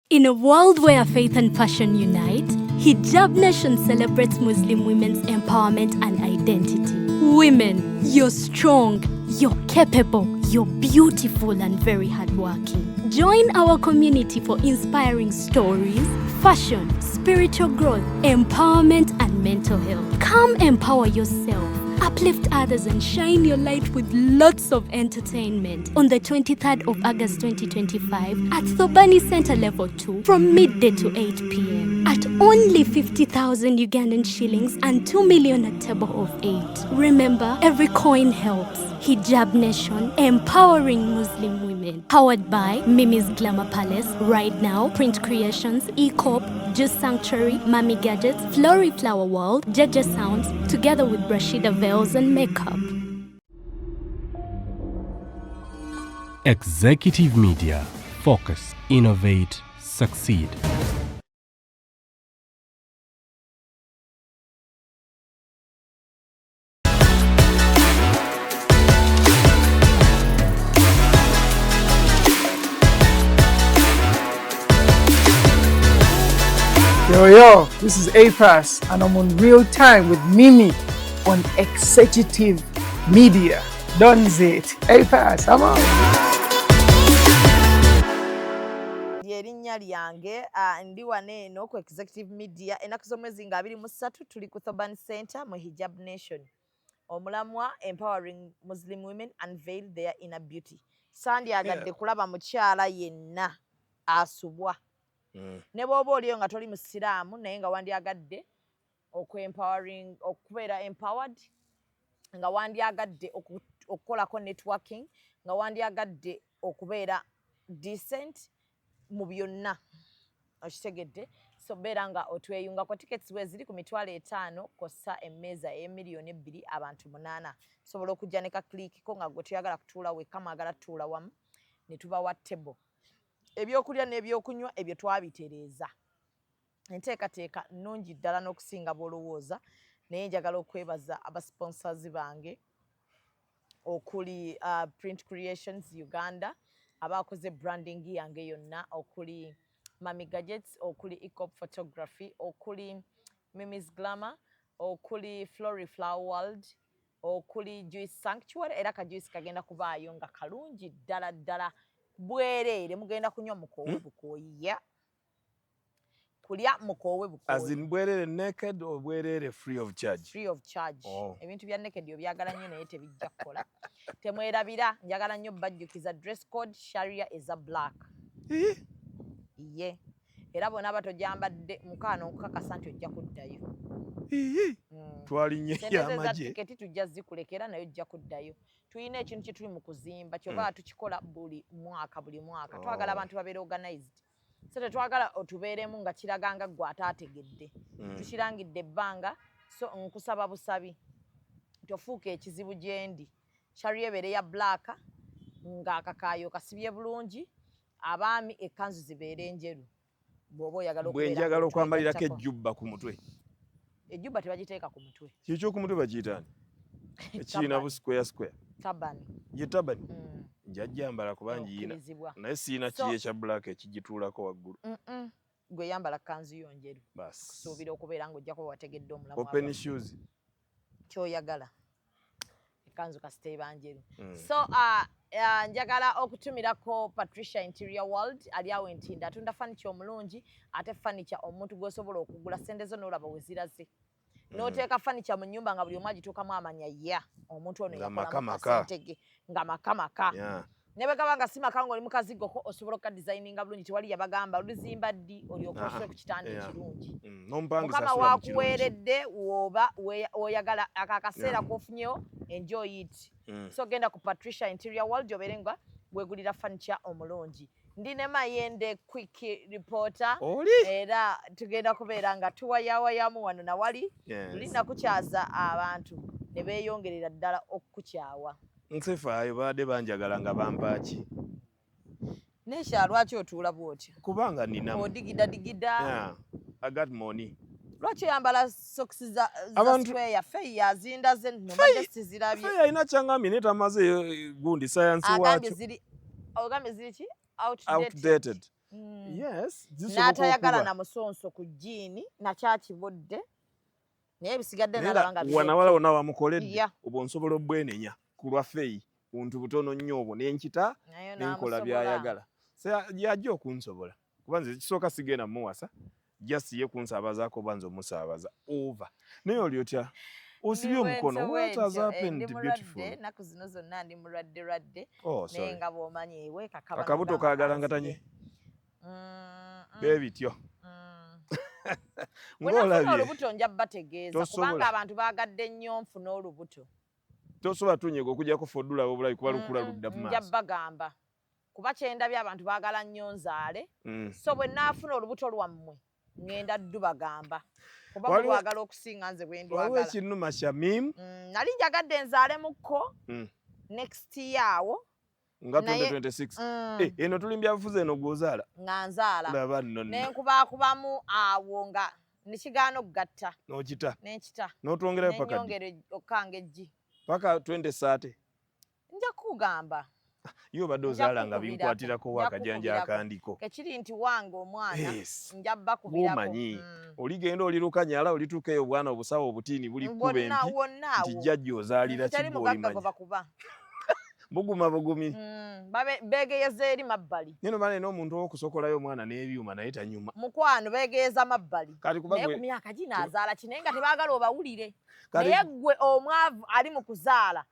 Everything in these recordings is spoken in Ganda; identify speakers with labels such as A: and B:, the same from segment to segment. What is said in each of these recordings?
A: In a world where faith and passion unite, Hijab Nation celebrates Muslim women's empowerment and identity. Women, you're strong, you're capable, you're beautiful and very hardworking. Join our community for inspiring stories, fashion, spiritual growth, empowerment and mental health. Come empower yourself, uplift others and shine your light with lots of entertainment on the 23rd of August 2025 at Thobani Center Level 2 from midday to 8 p.m. at only 50,000 Ugandan shillings and 2 million at table of 8. Remember, every coin helps. Hijab Nation, empowering Muslim women. Powered by Mimi's Glamour Palace, Right Now, Print Creations, eCorp, Juice Sanctuary, Mami Gadgets, Flory Flower World, Jaja Sounds, together with Rashida Veils and Makeup.
B: Executive Media. Focus, innovate, succeed.
C: Yo, this is A-Pass and I'm on Real Time with Mimi on Executive Media. Done's it. A-Pass, I'm out.
D: Erinnya lyange ndi waneeno ku Executive Media ennaku z'omwezi nga 23 tuli ku Thobani Center mu Hijab Nation. Omulamwa empowering Muslim women unveil their inner beauty. Sandyagadde kulaba mukyala yenna asubwa. Ne bw'oba oliyo nga toli musiraamu naye nga wandyagadde okubeera empowered, nga wandyagadde okukolako networking, nga wandyagadde okubeera decent mu byonna okitegedde. So beera nga otweyungako. Tickets we ziri ku $5,000 kossa emmeeza y'emiliyoni 2 abantu 8. Sobola okujja ne ka click ko nga gwe toyagala kutuula wekka mwagala tuula wamu ne tubawa table. Ebyokulya n'ebyokunywa ebyo twabitereeza. Enteekateeka nnungi ddala n'okusinga bw'olowooza, naye njagala okwebaza abasponsors bange okuli Print Creations Uganda abakoze branding yange yonna, okuli Mami Gadgets, okuli eCorp Photography, okuli Mimi's Glamour, okuli Flory Flower World, okuli Juice Sanctuary. Era ka juice kagenda kubaayo nga kalungi ddala ddala bwereere, mugenda kunywa mukoowe bukooya, kulya mukoowe bukooya.
E: As in bwereere naked or bwereere free of charge?
D: Free of charge.
E: Oh.
D: Ebintu bya naked obyagala nnyo naye tebijja kukola. Temwerabira, njagala nnyo bajjukiza dress code Sharia eza black. Ye. Era bonna batojambadde mukaano okukakasa nti ojja kuddayo.
E: Twalinye y'amagye.
D: Tiketi tujja zikulekera naye ojja kuddayo. Tulina ekintu kye tuli mu kuzimba kyova tukikola buli mwaka. Twagala abantu babeere organized. So tetwagala otubeeremu nga kiraganga gwe ataategedde. Tukirangidde ebbanga, so nkusaba busabi tofuuka ekizibu gyendi. Sharia ebeere ya black nga akakaayo kasibye bulungi, abaami ekkanzu zibeere enjeru. Bw'oba oyagala okubeera
E: bwe njagala okwambalirako ejjubba ku mutwe.
D: Ejjubba tebagiteeka ku mutwe.
E: Kikyo ku mutwe bakiyitaani? Ekirina bu square.
D: Tabani.
E: Ye tabani? Njajjambala kuba ngiina. Naye siina kiye ekya black ekigituulako waggulu.
D: Gwe yambala kanzu yo njeru.
E: Basi.
D: Suubira okubeera ng'ojja kuba wategedde omulamu.
E: Open shoes.
D: Kyoyagala. Kanzu kasiteba njeru. So njagala okutumirako Patricia Interior World ali awo Ntinda. Atunda furniture omulungi ate furniture omuntu gw'osobola okugula sente zo n'olaba we ziraze. N'oteeka furniture mu nnyumba nga buli omu agituukamu amanya ya omuntu ono yakolamu kasente ge nga makamaka. Ne bwe gaba nga si maka ng'oli mu kazigoko osobola okukadesigninga bulungi. Tewali yabagamba oluzimba ddi olyoka osule ku kitanda ekirungi. Mukama waakuweeredde woba oyagala akaseera k'ofunyewo enjoy it. So genda ku Patricia Interior World obeere nga weegulira furniture omulungi. Ndi ne Mayende quick reporter. Era tugenda kubeera nga tuwayawayamu wano na wali. Tulina kukyaza abantu ne beeyongerera ddala okukukyawa.
E: Nsefaayo baadde banjagala nga bampaaki.
D: Nesha lwaki otuula bw'otyo?
E: Kubanga nina.
D: Odigida.
E: I got money.
D: Lwaki oyambala socks za square? Fey yazinda ze no majesty zirabye.
E: Fey ayina kyangambye netamaze gundi science wacho.
D: Agambye ziri ki?
E: Outdated. Yes,
D: n'atayagala na musonso ku jjiini nakyakibudde naye bisigadde n'alaba nga
E: wanawala wonna wamukoledde oba nsobola obwenenya ku lwaffe buntu butono nnyo obwo n'enkita n'enkola by'ayagala yajja okunsobola kuba nze kisooka sigenda muwasa just ye kunsaabazaako oba nze omusaabaza over naye oli otya osibye omukono what has happened beautiful
D: ennaku zino zonna ndi mulwadde naye nga bw'omanyi eweeka
E: akabuto kagalangatanye bebityo
D: ng'olabye olubuto nja bategeeza kubanga abantu baagadde nnyo nfuna olubuto
E: tosobola tunyega okujjako fodula obulabi kuba lukula ludda mu maaso
D: nja bagamba kuba kyendabye abantu baagala nnyo nzaale so bwe naafuna olubuto lwammwe ngenda ddu bagamba kuba mulwagala okusinga nze bwe ndwagala
E: waliwo ekinnuma kya mimu
D: nali njagadde nzaale mukko next year awo
E: nga 2026 eno tuli mbyabufuzi eno gwozaala
D: nga nzaala
E: laba nno
D: nenkubaakubamu awo nga nekigaana okugatta
E: n'okita
D: n'enkita
E: n'otwongerayo paka
D: nenyongere okkanga eggi
E: paka 2030
D: nja kugamba
E: yo obadde ozaala nga binkwatirako wakajanja akandiko
D: ekiri nti wange omwana nja bakubirako
E: omanyi oligenda olirukanyala olituukayo obwana obusawo obutiini buli kube nti jjajja ozaalira
D: kiggolimanyi
E: buguma bugumi
D: begeeza eri mabbali
E: nino bane n'omuntu owokusokolayo omwana n'ebyuma naye tanyuma
D: mukwano begeeza mabbali naye ku myaka gino azaala kinaye nga tebaagala obawulire naye gwe omwavu ali mu kuzaala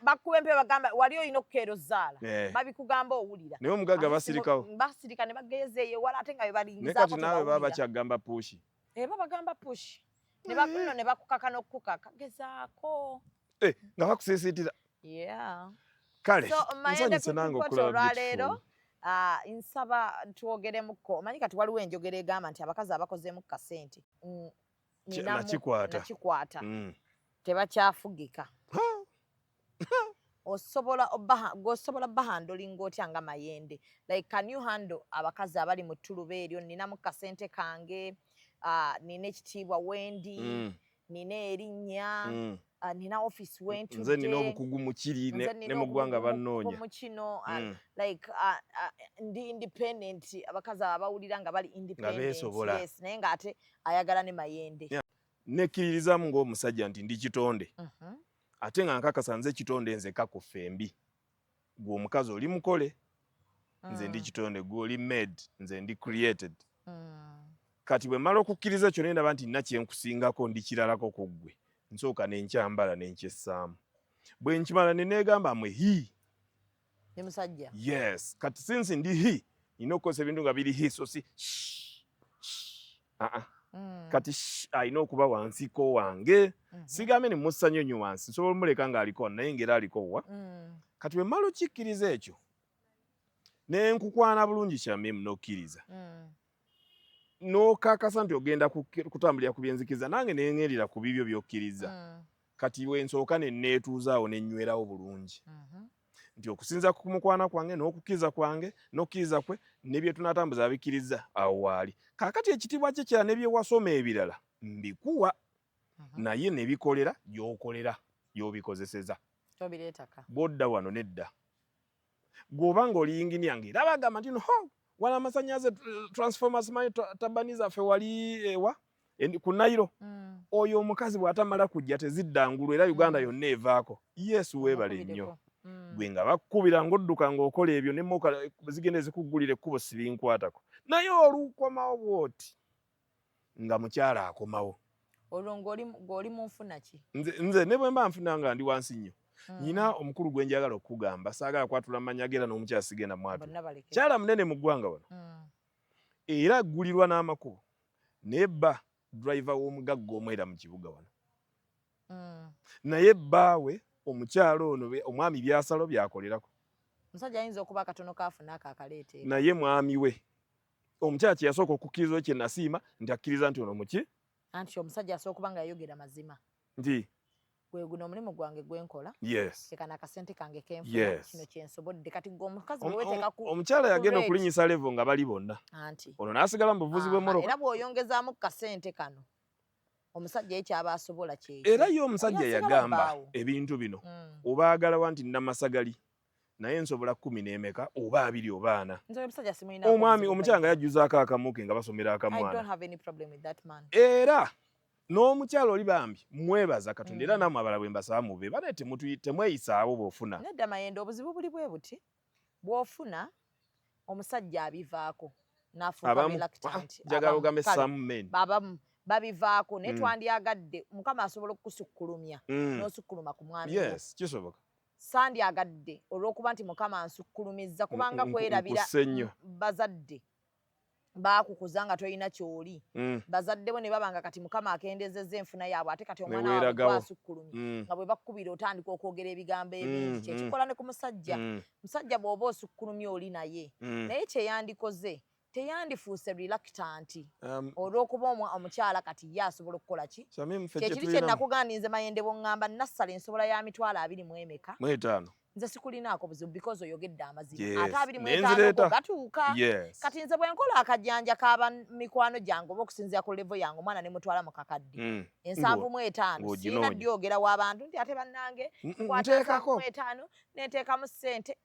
D: bakkuba empya bagamba wali olina okukeera ozaala babikugamba owulira
E: naye omugagga basirikawo
D: basirika ne bageeza eyo wala ate nga be
E: naye kati naawe baba bakyagamba pushi
D: babagamba pushi nno ne bakukaka n'okukaka gezaako
E: nga bakusiisiitira kale nsanyuse nange okulaba
D: leero nsaba twogeremukko omanyi kati waliwo enjogera egamba nti abakazi abakozeemu kasente nakikwata tebakyafugika osobola bahandolinga otya nga mayende like can you handle abakazi abali mu ttuluba eryo ninamu kasente kange nina ekitiibwa wendi nina erinnya nina office wentudde
E: nze nina obukugu mu kiri ne mu ggwanga bannoonya
D: mu kino like ndi independent abakazi abawulira nga bali independent yes naye ng'ate ayagala ne mayende
E: nekkiririzamu ng'omusajja nti ndi kitonde ate nga nkakasa nze kitonde nze kakufa embi gwe omukazi oli mukole nze ndi kitonde gwe oli made nze ndi created kati bwe mmala okukkiriza ekyo ne ndaba nti nina kyenkusingako ndi kiralako ku ggwe nsooka nenkyambala nenkyessaamu bwe nkimala ne neegamba mwe
D: ne musajja
E: yes kati sinsi ndi nina okukozesa ebintu nga biri so si kati alina okuba wansiko wange sigambe ne mussa nyonyo wansi nsobola omuleka ng'aliko naye ngera aliko wa kati bwe mmala okikkiriza ekyo ne nkukwana bulungi kyamemu n'okkiriza n'okakasa nti ogenda kutambulira ku byenzikiriza nange neŋŋerera ku bibyo by'okkiriza kati wensooka ne neetuuzaawo ne nywerawo bulungi nti okusinza ku mukwana kwange n'okukkiriza kwange n'okkiriza kwe ne bye tunatambuza abikkiriza awo waali kaakati ekitiibwa kye kya ne bye wasoma ebirala mbikuwa naye ne bikolera gy'okolera gy'obikozeseza bw'odda wano nedda gw'oba ng'oli yinginiya ng'era bagamba nti no wala amasannyalaze transformers manyi tabani zaffe wali ewa ku Nairo oyo omukazi bw'atamala kujja teziddangulu era Uganda yonna evaako yesu weebale nnyo gwe nga bakkubira ng'odduka ng'okola ebyo ne moka zigende zikuggulira ekkubo sibinkwatako naye olukomawo bw'oti nga mukyala akomawo
D: olwo ng'oli mu nfuna ki
E: nze ne bwe mba nfuna nga ndi wansi nnyo nyina omukulu gwe njagala okugamba saagala kwatula amanya gera n'omukyala sigenda mwatu kyala munene mu ggwanga wano era aggulirwa n'amakubo naye bba driver w'omugagga omwera mu kibuga wano naye bbaawe omukyala ono omwami byasalo byakolerako
D: omusajja ayinza okuba akatono kaafuna ako akaleeteera
E: naye mwami we omukyala kye yasooka okukkiriza kye nasiima nti akkiriza nti ono muki
D: anti omusajja asooka okuba nga yayogera mazima
E: nti
D: gwe guno omulimu gwange gwenkola tekana akasente kange kenfuna kino kyensobodde kati gwe omukazi weweteeka ku
E: omukyala yagenda okulinyisa levo nga bali bonna
D: anti
E: ono n'asigala mu buvuzi bw'emmoroka
D: era bw'oyongezaamu kasente kano omusajja ye kyaba asobola kyeki
E: era ye omusajja yagamba ebintu bino obaagalawa nti namasagali naye nsobola 10 n'emeka oba 2 oba 4.
D: Nze omusajja simulina.
E: Omwami omukyanga yajjuzaako akamuke nga basomera
D: I don't
E: akamwana.
D: have any problem with that man.
E: Era n'omukyalo oli bambi mwebaza Katonda era nammwe abala bwe mbasaba mube bane temweyisaawo bw'ofuna.
D: Nedda Mayendo obuzibu buli bwe buti bw'ofuna omusajja abivaako n'afuuka reluctant.
E: Njagala ogambe some men.
D: Babamu babivaako naye twandyagadde Mukama asobola okusukkulumya n'osukkuluma ku mwami.
E: Yes, kisoboka.
D: Sandyagadde olw'okuba nti Mukama ansukkulumizza kubanga kwerabira bazadde baakukuza nga tolina kyoli. Bazadde bo ne babanga kati Mukama akendezezza enfuna yaabwe ate kati omwana waabwe gwasukkulumye nga bwe bakkubira otandika okwogera ebigambo ebingi. Kyekikola ne ku musajja. Musajja bw'oba osukkulumye oli naye naye kyeyandikoze teyandifuuse reluctant olw'okuba omukyala kati ye asobola okukola ki? Kyekiri kye nakugandinze Mayende bw'oŋŋamba nassala ensobola ya mitwalo 20
E: mu etaano.
D: Nze sikulinaako buzibu because oyogedde amazima. Ate 25 go gatuuka. Kati nze bwe nkola akajjanja kaba mikwano gyange oba okusinziira ku level yange omwana ne mutwala mu kakadde. 75 sirina dyogera w'abantu nti ate bannange nteekako 75 n'enteekamu ssente.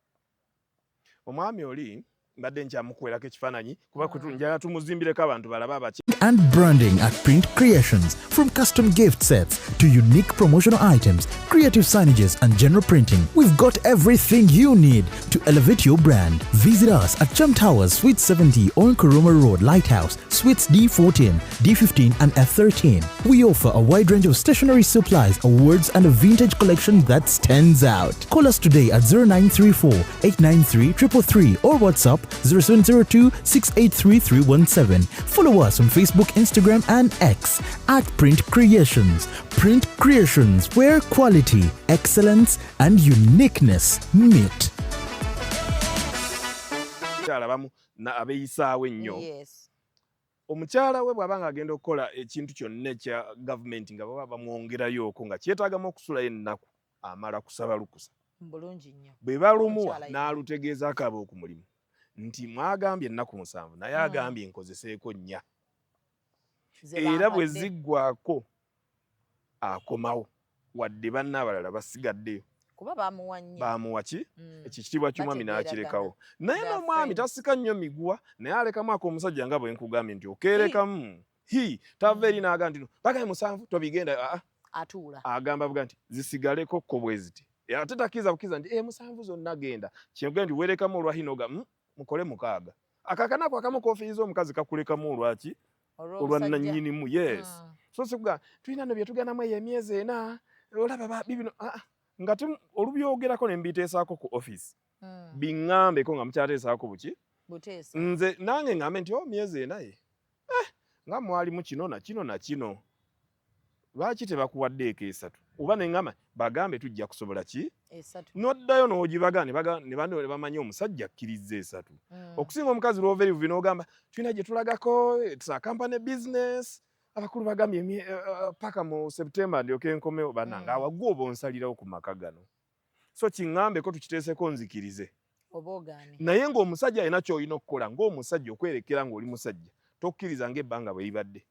E: Omwami oli mbadde nkyamukuwerako ekifaananyi kuba njagala tumuzimbireko abantu balabe abaki.
F: And branding at Print Creations. From custom gift sets to unique promotional items, creative signages and general printing, we've got everything you need to elevate your brand. Visit us at Chum Towers, Suite 70 on Kuruma Road, Lighthouse, Suites D14, D15 and F13. We offer a wide range of stationery supplies, awards and a vintage collection that stands out. Call us today at 0934 893 333 or WhatsApp 0702 683 317. Follow us on Facebook, Instagram and X at Print Creations. Print Creations, where quality, excellence and uniqueness meet.
E: Abeeyisaawo ennyo. Omukyala we bw'abanga agenda okukola ekintu kyonna ekya gavumenti nga baba bamwongerayoko nga kyetaagamu okusulayo ennaku amala kusaba lukusa.
D: Bulungi nnyo.
E: Bwe balumuwa n'alutegeezaako ab'okumulimu nti mwagambye ennaku 7 naye agambye nkozeseeko 4. Era bwe ziggwako akomawo wadde banna abalala basigaddeyo.
D: Kuba bamuwa nnyo.
E: Bamuwa ki? Ekitiibwa ky'omwami n'akirekawo. Naye n'omwami tasika nnyo miguwa naye alekamu ak'omusajja nga bwe nkugambye nti okeerekamu. Tava eri n'agamba nti bagaye 7 tobigenda.
D: Atuula.
E: Agamba buga nti zisigaleko ko bwe ziti. Ate takkiriza bukkiriza nti 7 zonna genda. Kyogera nti weerekamu olwahinoga mukole 6. Akakanako akamu koofiiriza omukazi kakulekamu olwaki? Olwannannyinimu. Yes. So sikuga tulina no bye tuganamu emyezi 4 olaba bibino nga olubyogerako ne mbiteesaako ku office. Biŋŋambeko nga mukyateesaako buki?
D: Buteesa.
E: Nze nange ngambe nti myezi 4 nga mwalimu kino na kino na kino. Lwaki tebakuwaddeeko 3? Oba ne ngamba bagambe tujja kusobola ki?
D: 3.
E: Noddayo n'ogibaga ne bano bamanyi omusajja akkiriza 3. Okusinga omukazi lw'overivu n'ogamba tulina gye tulagako tsa company business abakulu bagambye paka mu September ndyoke nkomewo bannanga awagwa oba onsalirawo ku maka gano. So kiŋŋambeko tukiteeseko nzikirize.
D: Oboogane.
E: Naye ng'omusajja alina ky'olina okukola ng'omusajja okwerekera ng'oli musajja tokkiriza ng'ebbanga bwe libadde.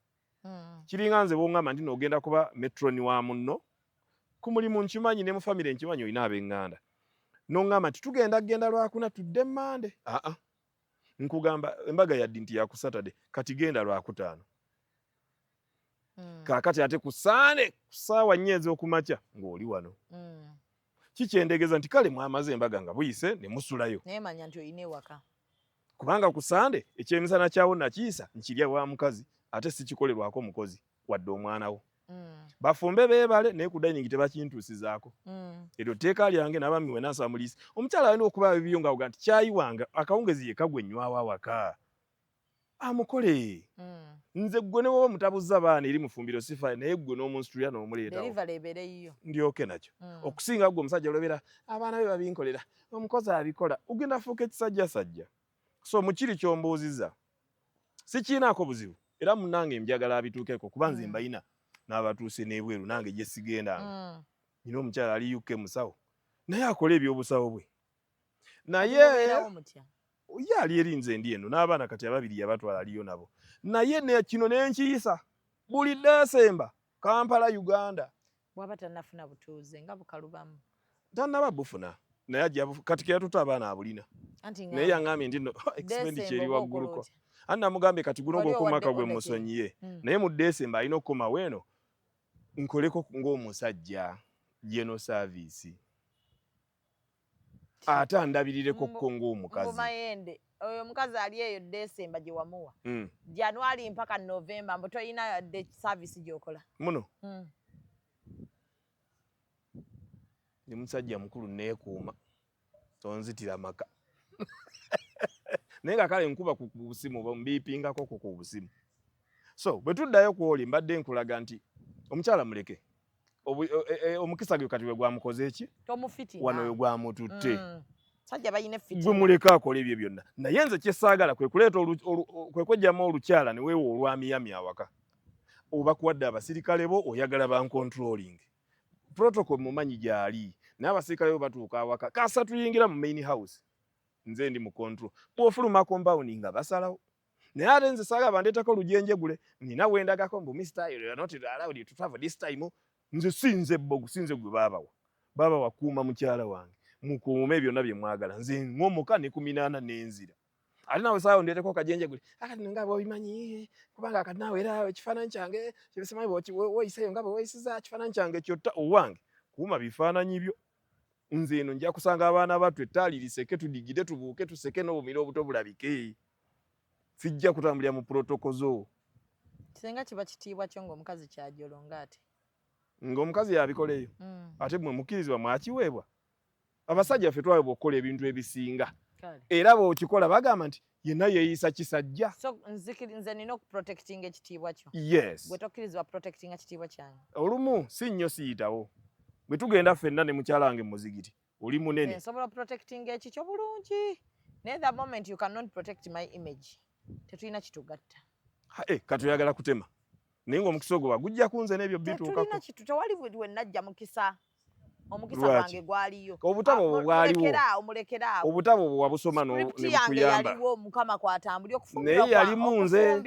E: Kiringa nze bw'oŋŋamba nti n'ogenda kuba metroni wa munno ku mulimu nkimanyi ne mu famire nkimanyi olina ab'eŋŋanda. N'oŋŋamba nti tugenda Lwakuna tudde Mmande. Nkugamba embaga yaddi nti ya ku Saturday kati genda Lwakutaano. Kaakati ate ku Saane ku ssaawa 4 ez'okumakya ng'oli wano. Kikyendegeeza nti kale mwamaze embaga nga buyise ne musulayo.
D: Naye manya nti olina ewaka.
E: Kubanga ku Sande ekyemisana kyawo nakiyisa nkirya wa mukazi ate sikikolerwako mukozi wadde omwana wo. Bafumbe beebale naye ku dining tebakintuusizaako. Eryo tteeka lyange n'abami we nasamulisa. Omukyala alina okuba bibiyo ng'avuga nti kyayi wange akawungezi ye kagwe nnywawo awaka. Amukole. Nze ggwe ne woba mutabuza baana eri mufumbiro sifa naye ggwe n'omunsitulira n'omuleetawo.
D: Delivery ebeereyo.
E: Ndyoke nakyo. Okusinga ggwe omusajja olobera abaana be babinkolera omukozi abikola ugenda fuuka ekisajjasajja. So mukiri kyombuuziza sikiinaako buzibu era munnange njagala abituukeko kuba nze mbayina n'abatuuse n'ebweru nange gye sigendanga. Nina omukyala ali UK musawo naye akola ebyobusawo bwe. Naye ye ali erinze ndi eno n'abaana kati ababiri yabatwala aliyo nabo. Naye kino n'enkiyisa buli Desemba Kampala Uganda.
D: Bw'aba tannafuna butuuze nga bukalubamu.
E: Tannaba bufuna. naye ajja kati yatuta abaana abulina naye yaŋŋambye ndi no expenditure eri waggulu ko ani namugambye kati guno gw'okumaka gwe musonyiye naye mu December alina okukoma weeno nkoleko ng'omusajja general service ate andabirireko ko ng'omukazi
D: Mayende oyo omukazi ali eyo December gye wamuwa January mpaka November mbu toyina de service gy'okola
E: muno ndi musajja mukulu neekuuma tonzitira maka naye nga kale nkuba ku busimu mbipingako ku busimu so bwe tuddayo kwoli mbadde nkulaga nti omukyala muleke omukisa gwe kati we gwamukoze eki wano we gwamututte
D: sajja bayina fiti
E: gwe muleka akola ebyo byonna naye nze kyesaagala kwe kuleeta kwe kwejjamu olukyala ne weewa olwamiyami awaka oba kuwadde abasirikale bo oyagala bancontrolling protocol mumanyi gyali naye abasirikale bo batuuka awaka kasa tuyingira mu main house nze ndi mu control bw'ofuluma compound nga basalawo naye ate nze saagala bandeetako olujenjegule nina wendagako mbu Mr. You are not allowed to travel this time nze sinze bogu sinze gwe baba wakuuma mukyala wange mukuume byonna bye mwagala nze ngomuka ne 18 n'enzira ate nawe saawo ndeeteko kajenjegule akati nga bw'obimanyi kubanga akati nawe era ekifaananyi kyange kyebisemanyi woyiseyo nga bwewoyisiza kifaananyi kyange kyotta owange kuuma bifaananyi byo nze eno nja kusanga abaana battu ettaali liseke tudigide tubuuke tuseke n'obumira obuto bulabike sijja kutambulira mu protokozo
D: kisenga kiba kitiibwa kyo ng'omukazi kyajolonga ate
E: ng'omukazi yabikoleyo ate mwe mukkirizibwa mwakiweebwa abasajja ffe twaweebwa okukola ebintu ebisinga era bw'okikola bagamba nti yenna yeeyisa kisajja
D: so nze nina okuprotectinga ekitiibwa kyo
E: yes
D: bwe tokkirizibwa protectinga ekitiibwa kyange
E: olumu si nnyo siyitawo bwe tugenda ffenna ne mukyala wange muzigiti oli munene
D: nsobola protectinga ekikyo bulungi naye the moment you cannot protect my image tetulina kitugatta
E: katoyagala kutema naye ng'omukisa ogwo bagujja kunze n'ebyo bituukako
D: tewali we najja mukisa omukisa gwange gwaliyo
E: obutabo obwo bwaliwo
D: omulekeraawo
E: obutabo obwo wabusoma
D: nebukuyamba yaliwo mukama kwatambuli
E: naye yalimu nze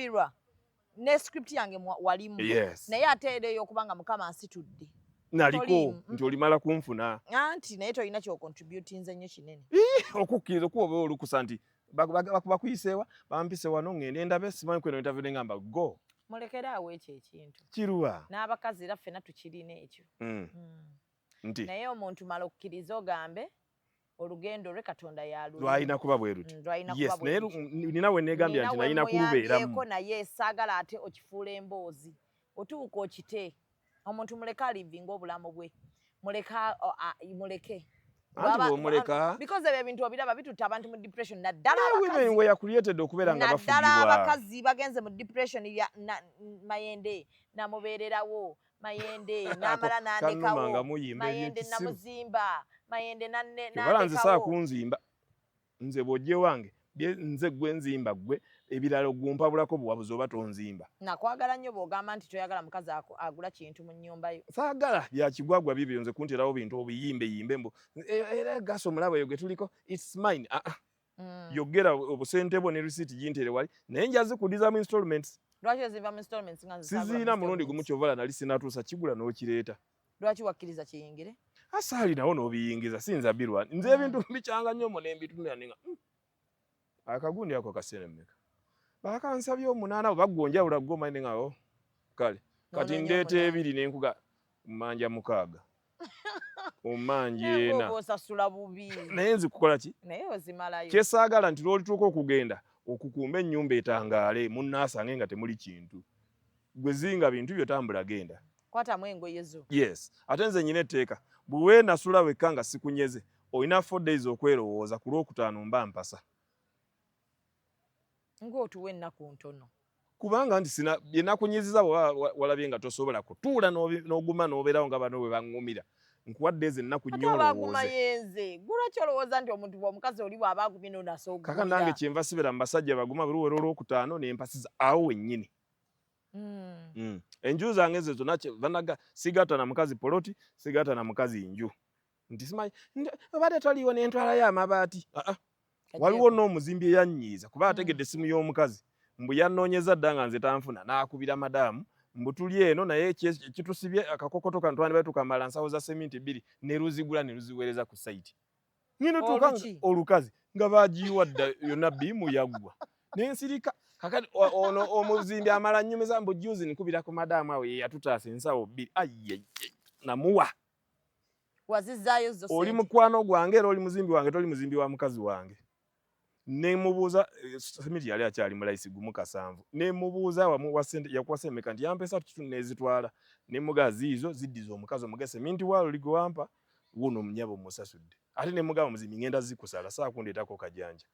D: ne script yange walimu naye ate ereyo okubanga mukama ansitudde
E: naliko nti olimala kunfuna
D: anti naye tolina kyocontributinze nnyo kinene
E: okukkiriza okuba olukusa nti bakuyiseewa bampise wano ngende ndabe simanyi kweno ntavudde ngamba go
D: mulekeraawo ekyo ekintu
E: kiruwa
D: n'abakazi era ffenna tukirina ekyo
E: nti
D: naye omuntu mala okukkiriza ogambe olugendo lwe Katonda
E: lwalina kuba bwe luti yes naye nina we neegambya nti nalina kulubeeramu
D: naye saagala ate okifuula emboozi otuuka okite omuntu muleke alivinga obulamu bwe muleke
E: anti bw'omuleka
D: because ebyo ebintu obiraba bitutta abantu mu depression naddala
E: women were created okubeera nga bafugibwa
D: naddala abakazi bagenze mu depression ya Mayende namubeererawo Mayende n'amala n'andekawo Mayende namuzimba Mayende
E: n'andekawo nze saa kunzimba nze bw'ojje wange nze gwe nzimba gwe ebirala ogumpabulako buwabuzi oba tonzimba
D: nakwagala nnyo bw'ogamba nti toyagala mukazi agula kintu mu nnyumba yo
E: saagala byakigwagwa bibyo nze kunterawo bintu obiyimbe mbu era gaso omulaba eyo gwe tuliko its mine yogera obusente bwo ne receipt gintere wali naye njazikudiza mu installments
D: lwaki oziva mu installments nga
E: siziina mulundi gumu kyovala nali sinatuusa kigula n'okireeta
D: lwaki wakkiriza kiyingire
E: asaali nawo n'obiyingiza sinza birwa nze ebintu mbikyanga nnyo mu n'embitunira ninga akagundi ako kasene mmeka bakansabye 8 baggonjawula gwomanyi ngawo kale kati ndeeta 2 n'enkuga mmanja 6 omanje ena
D: osasula bubi
E: naye nzi kukola ki
D: naye ozimalayo
E: kyesaagala nti lwolituuka okugenda okukumba ennyumba etangaale munnaasange nga temuli kintu gwe zinga bintu byotambula genda
D: kwatamu engoye zo
E: yes ate nze nyina etteeka bwe nasula wekka nga sikunyeze olina 4 days okwerowooza ku Lwokutaano mba mpasa
D: ng'otuwa ennaku ntono
E: kubanga nti sina bye nakunyiziza walabye nga tosobola kutuula n'oguma n'obeerawo nga bano bwe baŋŋumira nkuwadde ezo ennaku nnyo
D: olowooze yenze gulwaki olowooza nti omuntu omukazi oli bw'aba agumye n'onasoogumira
E: kaka nange kyenva sibeera mu basajja baguma buli Olwokutaano ne mpasiza awo wennyini enju zange ezo zonna banaga sigatta na mukazi poloti sigatta na mukazi nju nti simanyi obadde toliiwo n'entwalayo amabaati waliwo n'omuzimbi eyannyiiza kuba ategedde essimu y'omukazi mbu yannoonyeza dda nga nze tanfuna n'akubira madaamu mbu tuli eno naye kitusibye akakokoto kano twandibadde tukamala nsawo za seminti 2 ne luzigula ne luziweereza ku sayiti Ngino tuka olukazi nga bagiwadda yonna bimu yaggwa nensirika kakati ono omuzimbi amala nnyumiza mbu juzi nkubira ku madamu awe yatutaasa ensawo bbiri ayye namuwa
D: wazizaayo zo
E: oli mukwano gwange era oli muzimbi wange toli muzimbi wa mukazi wange nemubuuza semiti yali akyali mulayisi gumu kasanvu nemubuuza yakuwasa emeka nti yampesa tukitunu nezitwala nemugazi izo ziddiza omukazi omugese minti walo ligowampa wuno omunyabo musasudde ate nemugaba muzimbi ngenda zikusala saakundeetako kajanja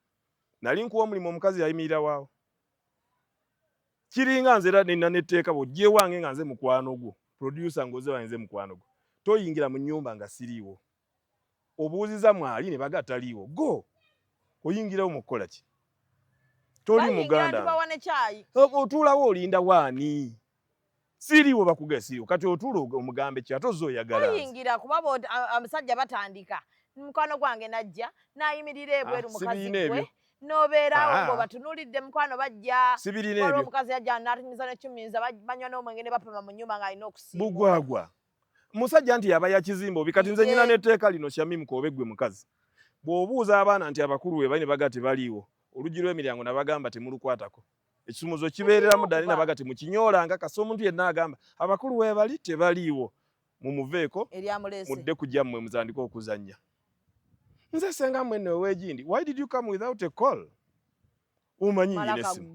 E: nali nkuwa omulimu omukazi yayimirira waawo kiringa nze era nina netteeka bw'ojje wange nga nze mukwano gwo producer ngoze wange nze mukwano gwo toyingira mu nnyumba nga siriiwo obuuziza mwali ne baga taliiwo go oyingirawo mu kukola ki toli muganda otuulawo olinda waani siriiwo bakugaya siriiwo kati otuula omugambe kyatozo oyagala
D: oyingira kuba amusajja batandika mukwano gwange najja nayimirira ebweru mukazi gwe nobeerawo ngo batunulidde mukwano bajja
E: sibirina ebyo
D: omukazi yajja n'atumiza n'ekyuminza banywa n'omwenge ne bapima mu nnyumba ng'alina okusiibwa
E: bugwagwa musajja nti yaba yakizimba obi kati nze nyina netteeka lino Shamim Kobeggwe mukazi bw'obuuza abaana nti abakulu we bali ne baga tebaliiwo oluggi lw'emiryango nabagamba temulukwatako ekisumuzo kibeereramu ddala nabaga temukinyoolanga kasi omuntu yenna agamba abakulu we bali tebaliiwo mumuveeko mudde kujja mmwe muzandika okuzannya nze senga mwene ow'egindi why did you come without a call umanyi nyinesimu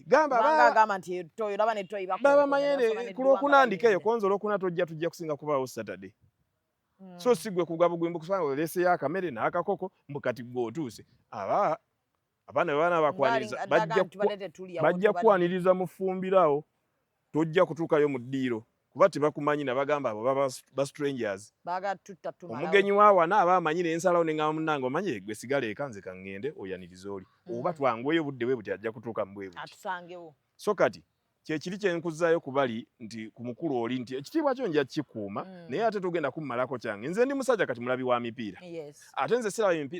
E: gamba
D: nti toyo laba ne toyi
E: baba mayene kulwokunandika eyo konza olwokuna tujja kusinga kubaawo Saturday so sigwe kugaba gwimbu kusanga lese ya kamere n'akakoko mbukati gwotuuse abaana baana bakwaniriza bajja kwaniriza mufumbirawo tojja kutuukayo mu ddiiro kuba tebakumanyi nabagamba abo baba ba strangers omugenyi waawana aba amanyire ensalawo neŋŋamba munnange omanye gwe sigala eka nze kaŋŋende oyaniriza oli oba twangweyo budde bwe buti ajja kutuuka mu bwe buti so kati kyekiri kyenkuzaayo ku bali nti ku mukulu oli nti ekitiibwa kyo nja kikuuma naye ate tugenda kummalako kyange nze ndi musajja kati mulabi wa mipiira ate nze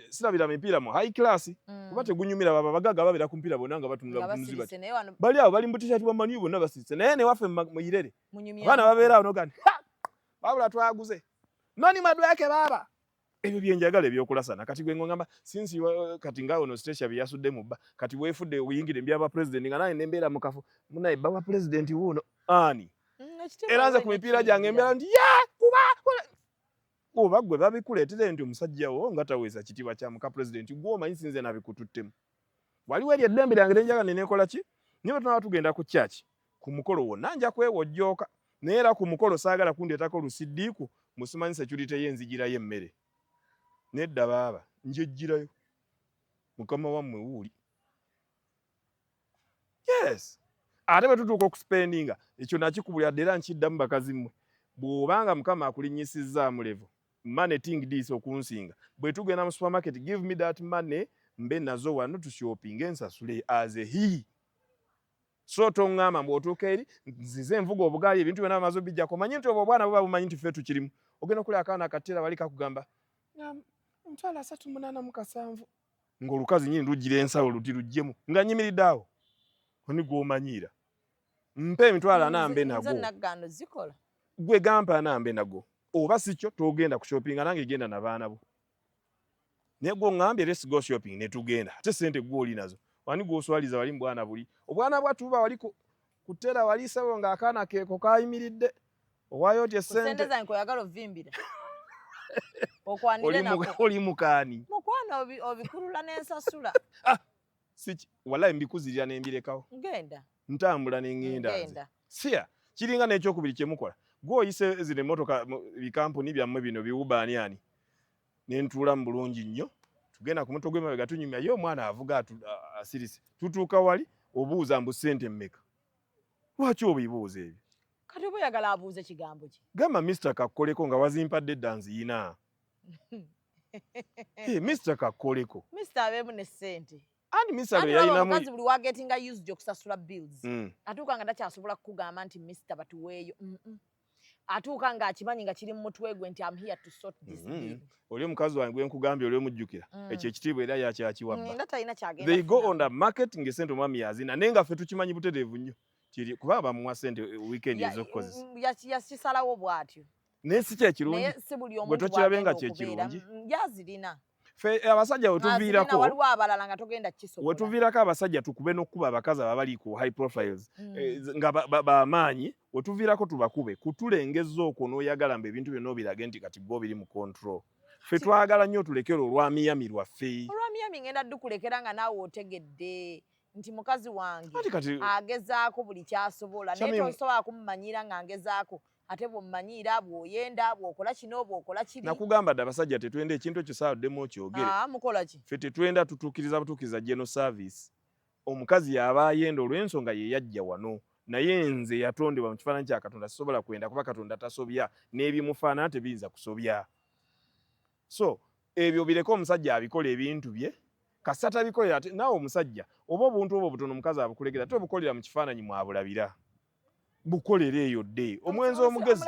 E: sirabira mipiira mu high class kuba tegunyumira baba bagaga babira ku mpiira bonna nga batunula butunuzi bati bali awo bali mbutishati bamanyi bonna basirise naye newaffe muyirere abaana babeera awo nogandi wabula twaguze mani madwake baba ebyo byenjagala ebyokulasana kati gwe ngamba sinsi kati ngawo no station byasudde mubba kati weefudde oyingire mbyaba president nga naye nembeera mukafu munaye baba president wuno ani era nze ku mipiira gyange embeera nti kuba oba gwe babikuleetere nti omusajjawo nga taweesa kitiibwa kya muka president gwe omanyi sinze nabikututtemu waliwo eri eddembe lyange lenjaga neneekola ki niba tunaba tugenda ku kyaki ku mukolo wonna nja kwewojjooka naye era ku mukolo saagala kundeetako lusiddiiku musimanyi security y'enzigirayo emmere nedda baaba njejjirayo mukama wammwe wuuli yes ate bwe tutuuka okuspendinga ekyo nakikubulya dde era nkiddamu bakazi mmwe bw'obanga mukama akulinnyisizzaamu levo maneting this okunsinga bwe tugenda mu supermarket give me that money mbe nazo wano tushopinge ensasule as a he so toŋŋamba mbw'otuuka eri nzize envuga obugaali ebintu byonna bamaze bijjako manyi nti obwo obwana buba bumanyi nti ffe tukirimu ogenda okulya akaana akateera bali kakugamba ntwala 387 ng'olukazi nyini lujjira ensawo luti luggyemu nga nyimiridde awo oni gw'omanyiira mpe emitwalo 4 nago gwe gampa 4 nago oba sikyo togenda ku shopping nange genda na baana bo naye gw'oŋŋambye let's go shopping ne tugenda ate sente gw'oli nazo wani gw'oswaliza wali mu bwana buli obwana bwatuba wali kuteera wali sabo ng'akaana keeko kayimiridde owaayo otya sente
D: zange oyagala ovimbira
E: oli mukaani
D: mukwano obikulula n'ensasula
E: siki wallahi mbikuzirira n'embirekawo
D: ngenda
E: ntambula n'eŋŋenda siya kiringa n'ekyokubiri kyemukola gw'oyise zino emmotoka bikampuni byammwe bino biwubaani ani nentuula mu bulungi nnyo tugenda ku mutwe gw'emabega tunyumya ye omwana avuga asirise tutuuka wali obuuza mbu ssente mmeka lwaki obibuuza ebyo
D: kati oba oyagala abuuze kigambo ki
E: gamba Mr. Kakkoleko nga wazimpadde edda nziina Mr. Kakkoleko
D: Mr. abeemu ne ssente
E: ani Mr. yalinamu
D: omukazi buli wagetinga used okusasula bills atuuka nga takyasobola kukugamba nti Mr. batuweeyo atuuka ng'akimanyi nga kiri mu mutwe gwe nti I'm here to sort this bill
E: oli omukazi wange gwe nkugambye oli omujjukira ekyo ekitiibwa era yakyakiwabba
D: nga talina kyagenda
E: they go on the market ng'essente omwami yazina naye nga ffe tukimanyi butereevu nnyo kiri kuba bamuwa ssente weekend ez'okukozesa
D: yakisalawo bw'atyo
E: naye si kyekirungi
D: naye si buli
E: gwe
D: omuntu
E: tokirabye nga kyekirungi
D: yazirina
E: fe abasajja wetuviirako
D: waliwo abalala nga togenda kisobola
E: wetuviirako abasajja tukube n'okkuba abakazi ababali ku high profiles nga bamaanyi wetuviirako tubakube kutulengeza okwo n'oyagala mbe ebintu byonna obirage nti kati bo biri mu control fe twagala nnyo tulekere olwamiyami lwaffe
D: olwamiyami ngenda ddukulekera nga naawe otegedde nti mukazi wange agezaako buli kyasobola naye tosobola kumumanyira nga ngezaako ate bw'omumanyiira bw'oyenda bw'okola kino bw'okola kiri
E: nakugamba dde abasajja tetwenda ekintu ekyo saaddemu okyogere
D: mukola ki
E: ffe tetwenda tutuukiriza butuukiriza general service omukazi yaba ayenda olw'ensonga ye yajja wano naye nze yatondebwa mu kifaananyi kya Katonda sisobola kwenda kuba Katonda tasobya n'ebimufaanana tebiyinza kusobya so ebyo bireke omusajja abikola ebintu bye kasita tabikolera naawe omusajja oba obuntu obwo butono omukazi abukulegera tobukolera mu kifaananyi mwabulabira bukolera eyo dde omwenzi omugezi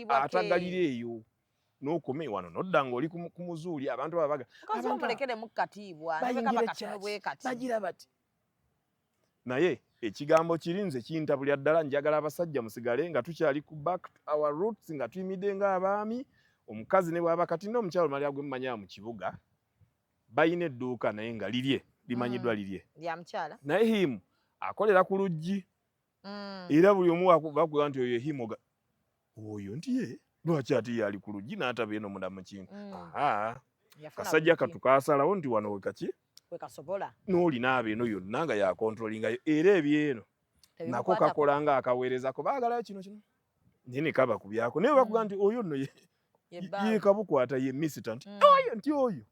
E: atagalira eyo n'okome wano nodda ng'oli ku muzuuli abantu babaga bagira bati naye ekigambo kiri nze kintabulya ddala njagala abasajja musigale nga tukyali ku back to our roots nga tuyimidde ng'abaami omukazi ne bwaba kati n'omukyalo malya gwe mumanya mu kibuga bayina edduuka naye nga lirye limanyiddwa lirye naye himu akolera ku luggi era buli omu bakugamba nti oyo himoga oyo nti ye lwaki ati yali ku luggi n'ataba eno munda mu kintu kasajja katukasalawo nti wano wekaki n'olina abeeno yonna nga yakontrolingayo era ebyeno nako kakola nga akaweerezako baagalayo kino naye ne kaba ku byako naye bakugamba nti oyo nno ye kabukwata ye misita nti oyo nti oyo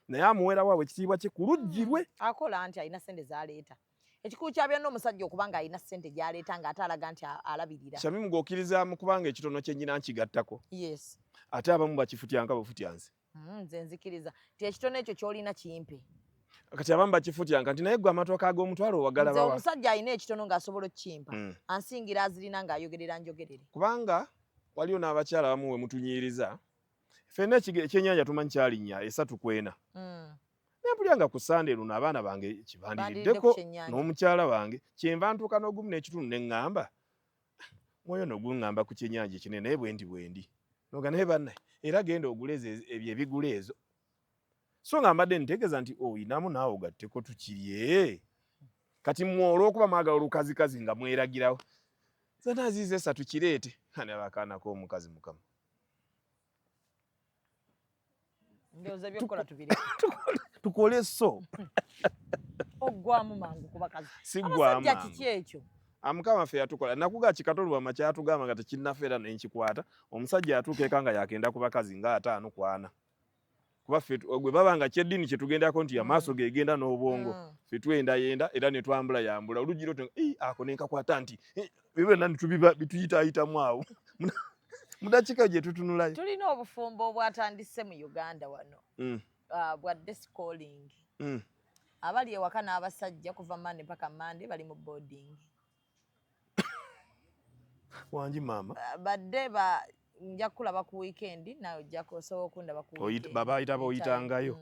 E: naye amuweera waabwe ekitiibwa kye ku luggi lwe
D: akola nti alina sente zaleeta ekikulu kya byonna omusajja okuba nga alina ssente gy'aleeta ng'ate alaga nti alabirira
E: Shamimu ng'okkiriza mu kubanga ekitono kyennyina nkigattako
D: yes
E: ate abamu bakifutyanka bufutyanze
D: nze nzikiriza ti ekitono ekyo ky'olina kimpe
E: kati abamu bakifutyanka nti naye gwe amatooka ag'omutwalo owagala bawa
D: omusajja alina ekitono ng'asobola okukimpa ansingira azirina ng'ayogerera njogerere
E: kubanga waliyo n'abakyala abamu we mutunyiiriza ffenna ekyennyanja tumanyi kyalinnya 3:4 nempulya nga ku Sande luno abaana bange kibandiriddeko n'omukyala wange kyenva ntuuka n'ogumu n'ekitundu ne ŋŋamba mwoyo n'oguŋŋamba ku kyennyanja ekinene naye bwendi noga naye bannaye era genda oguleza ebyo ebigula ezo so nga mbadde ntegeeza nti oyinamu naawe ogatteko tukirye kati mmwe olw'okuba mwagala olukazikazi nga mweragirawo zena aziize 3 kireete ani abakaanako omukazi mukama
D: ndowooza byokkola tubireke
E: tukole so
D: oggwamu mangu ku bakazi
E: siggwamu
D: abasajja kiki ekyo
E: Mukama ffe yatukola nakuga kikatolwa kyatugamba nga tekinnafeera nenkikwata omusajja atuuka nga yakenda ku bakazi nga 5 ku 4 kuba ffe gwe baba nga kyeddiini kye tugendako nti amaaso gegenda n'obwongo ffe twendayenda era ne twambula yambula olugiro ako nenkakwata nti byonna bituyitaayitamu awo mudakiika gye tutunulayo
D: tulina obufumbo obwatandise mu Uganda wano bwa deschooling abali ewaka n'abasajja kuva Monday paka Monday bali mu boarding
E: wangi maama
D: badde nja kulaba ku weekend nawe ojja kusobola okundaba ku weekend
E: baba ayita boyitangayo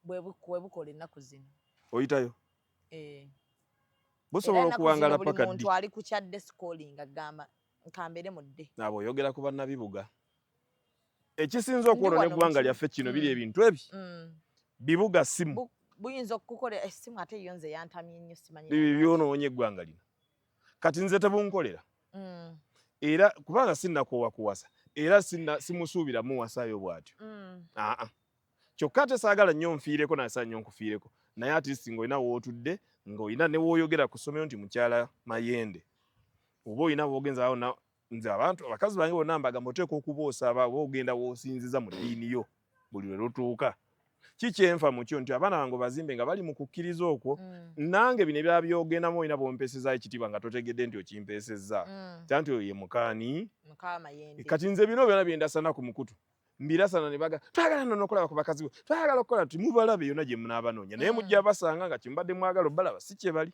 D: bwe bukola ennaku zino
E: oyitayo busobola okuwangala paka ddi
D: omuntu ali ku kya deschooling agamba nkambere mudde
E: nabo oyogera ku bannabibuga ekisinza okuwona n'eggwanga lyaffe kino biri ebintu ebi bibuga simu
D: buyinza okukolera essimu ate yo nze yantamye nnyo simanyi
E: byonoonye eggwanga lino kati nze tebunkolera era kubanga sinnakoowa kuwasa era simusuubira muwasaayo bw'atyo kyokka ate saagala nnyo nfiireko nasaala nnyo nkufiireko naye atisi ng'olina wootudde ng'olina ne wooyogera ku ssomero nti mukyala Mayende oba olina boogenzawo nze abantu abakazi bange bonna mbagamba oteeka okuboosa aba ogenda woosinziza mu ddiini yo buli lwe lutuuka kikyenfa mu kyo nti abaana bange bazimbe nga bali mu kukkiriza okwo nange bino ebyaba byogendamu olina bwompeesezaayo ekitiibwa nga totegedde nti okimpeesezza kyanti oyo ye mukaani kati nze bino byonna byendasana ku mukutu mbirasana ne baga twagala nno okulaba ku bakazi twagala okukola nti mubalabe yonna gye munaabanoonya naye mujja basanga nga kyembadde mwagala obalaba si kye bali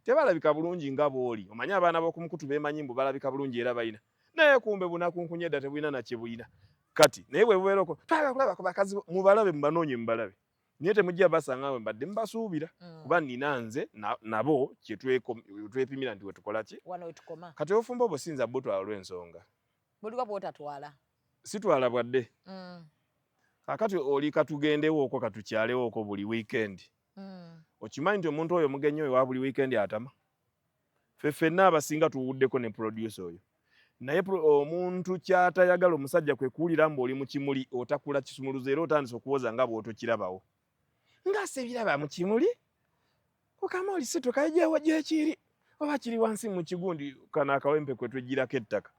E: tebalabika bulungi nga bw'oli omanyi abaana b'oku mukutu beemanyi mbu balabika bulungi era balina naye kumbe bunakunkunye dda tebulina nakye bulina kati naye bwe bubeera okwo twagala kulaba ku bakazi mubalabe mubanoonye mubalabe naye temujja basanga bwe mbadde mbasuubira kuba nina nze nabo kyetwepimira nti wetukola ki kati obufumbo obwo sinza butwala olw'ensonga
D: buliwa bw'otatwala
E: sitwala bwadde Kakati oli katugendewo okwo katukyalewo okwo buli weekend. Okimanyi nti omuntu oyo mugenyi oyo wa buli weekend atama. Ffenna abasinga tuwuddeko ne producer oyo. Naye omuntu kyatayagala omusajja kwe kuwulira mbu oli mu kimuli otakula kisumuluzo era otandise okuwoza nga bw'otokirabawo. Ngase biraba mu kimuli okama oli sito kajewo gyekiri oba kiri wansi mu kigundi kana akawempe kwe twegirako ettaka.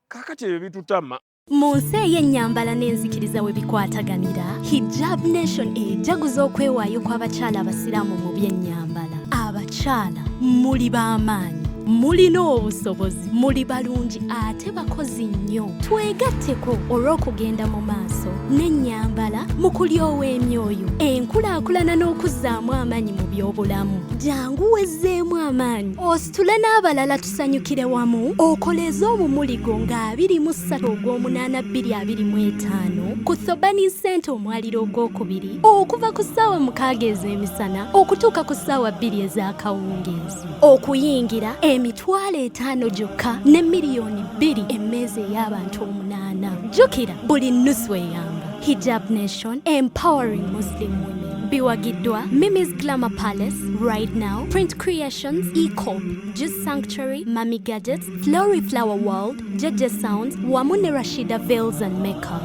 E: Kakati ebyo bitutama.
A: Mu nsi ey'ennyambala n'enzikiriza we bikwataganira, Hijab Nation ejaguza okwewaayo kw'abakyala abasiraamu mu by'ennyambala. Abakyala muli b'amaanyi, mulina obusobozi, muli balungi ate bakozi nnyo. Twegatteko olw'okugenda mu maaso n'ennyambala mu kulyowa emyoyo, enkulaakulana n'okuzzaamu amaanyi mu by'obulamu. Jangu wezzeemu amaanyi ositule n'abalala tusanyukire wamu okoleze omumuligo nga 23/8/2025 ku Thobani Center omwaliro ogwokubiri okuva ku ssaawa 6 ez'emisana okutuuka ku ssaawa 2 ez'akawungeezi. Okuyingira $5,000 gyokka ne $2,000,000 emmeeza ey'abantu 8. Jjukira buli nnusu eyamba. Hijab Nation, empowering Muslim women. Biwagiddwa Mimi's Glamour Palace, Right Now, Print Creations, E-Corp, Juice Sanctuary, Mami Gadgets, Flory Flower World, Jeje Sounds, wamu ne Rashida Veils and Makeup.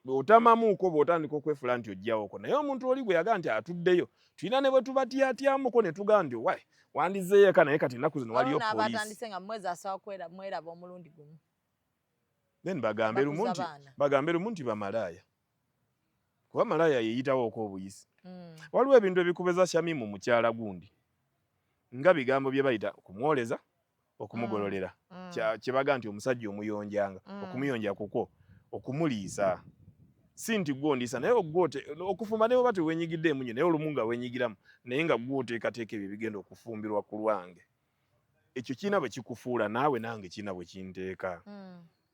E: Otamamuuko bw'otandika okwefula nti ojjawoko naye omuntu oli bwe yagaa nti atuddeyo tulina ne bwe tubatyatyamuko ne tugaa nti wayi wandizeeyo eka naye kati ennaku zino waliyo poliisi.
D: Abatandise nga mwezi asawa mweraba omulundi gumu.
E: Then bagambe lumu nti bamalaaya. Kuba malaaya yeeyitawo ok'obuyisi. Waliwo ebintu ebikubeza Shamimu mukyala gundi. Nga bigambo bye bayita okumwoleza, okumugololera. Kye baga nti omusajja omuyonjanga, okumuyonja kuko, okumuliisa. Si nti gw'ondiisa naye okufumba ne bw'oba tewenyigiddemu nnyo naye olumu nga wenyigiramu naye nga gw'oteekateeka ebyo bigenda okufumbirwa ku lwange. Ekyo kiina bwe kikufuula naawe nange kiina bwe kinteeka.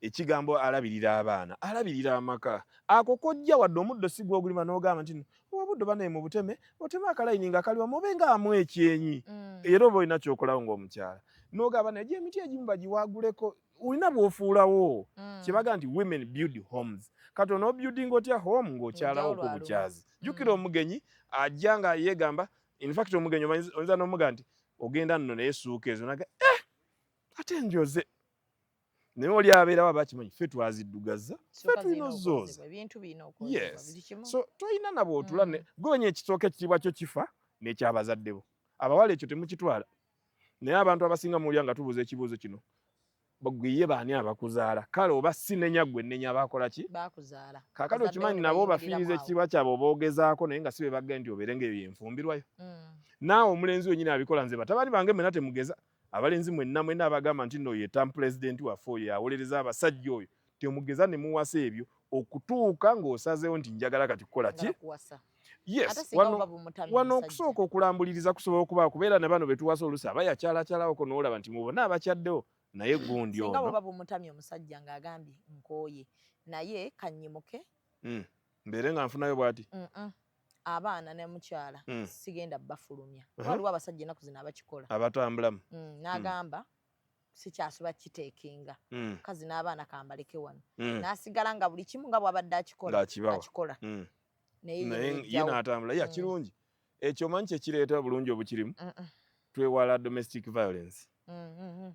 E: Ekigambo alabirira abaana, alabirira amaka. Ako kojja wadde omuddo si gw'ogulima n'ogamba nti obuddo banaye mu buteme, oteme akalayini nga kaliwa mube ng'amu ekyenyi. Era oba olina ky'okolawo ng'omukyala. N'ogamba naye emiti egimu bagiwaaguleko, olina bw'ofuulawo. Kye baga nti women build homes. Kati onoobuildinga otya home ng'okyalawo ku bukyazi. Jjukira omugenyi ajja nga yeegamba, in fact omugenyi oyinza n'omuga nti ogenda nno naye essuuka ezo naga ate njoze. Naye oli abeerawo abakimanyi ffe twaziddugaza ffe tulina ozzooza. Yes. So toyina nabo otula gwe wenye ekitooke ekitiibwa kyo kifa n'ekyabazadde bo. Abawala ekyo temukitwala. Naye abantu abasinga muwulira nga tubuuza ekibuuzo kino gwe ye baani abakuzaala kale oba si nenya gwe nenya bakola ki
D: bakuzaala.
E: Kaakati okimanyi nabo bafiiriza ekitiibwa kyabwe oboogezaako naye nga si be bagenda nti obeere ng'ebyo yenfumbirwayo. Naawe omulenzi wenyini abikola nze batabani bange mwenna temugeza. Abalenzi mwenna abagamba nti nno ye tamu pulezidenti waffe oyo awolereza abasajja oyo temugeza ne muwasa ebyo okutuuka ng'osazeewo nti njagala kati kukola ki. Yes, wano okusooka okulambuliriza kusobola okuba kubeera ne bano be tuwasa olusi aba yakyalakyalawoko n'olaba nti mubona abakyaddewo naye gundi ono.
D: Singa bw'oba bumutamya omusajja ng'agambye nkooye naye kanyimuke.
E: Mbeere nga nfunayo bw'ati.
D: Abaana ne mukyala sigenda bafulumya. Waliwo abasajja ennaku zino abakikola.
E: Abatambulamu.
D: N'agamba sikyasuba kiteekinga. Kazi n'abaana kambaleke wano. N'asigala nga buli kimu nga bw'abadde akikola. Naye
E: ye n'atambula ye kirungi. Ekyo omanyi kye kireeta bulungi obukirimu. Twewala domestic violence.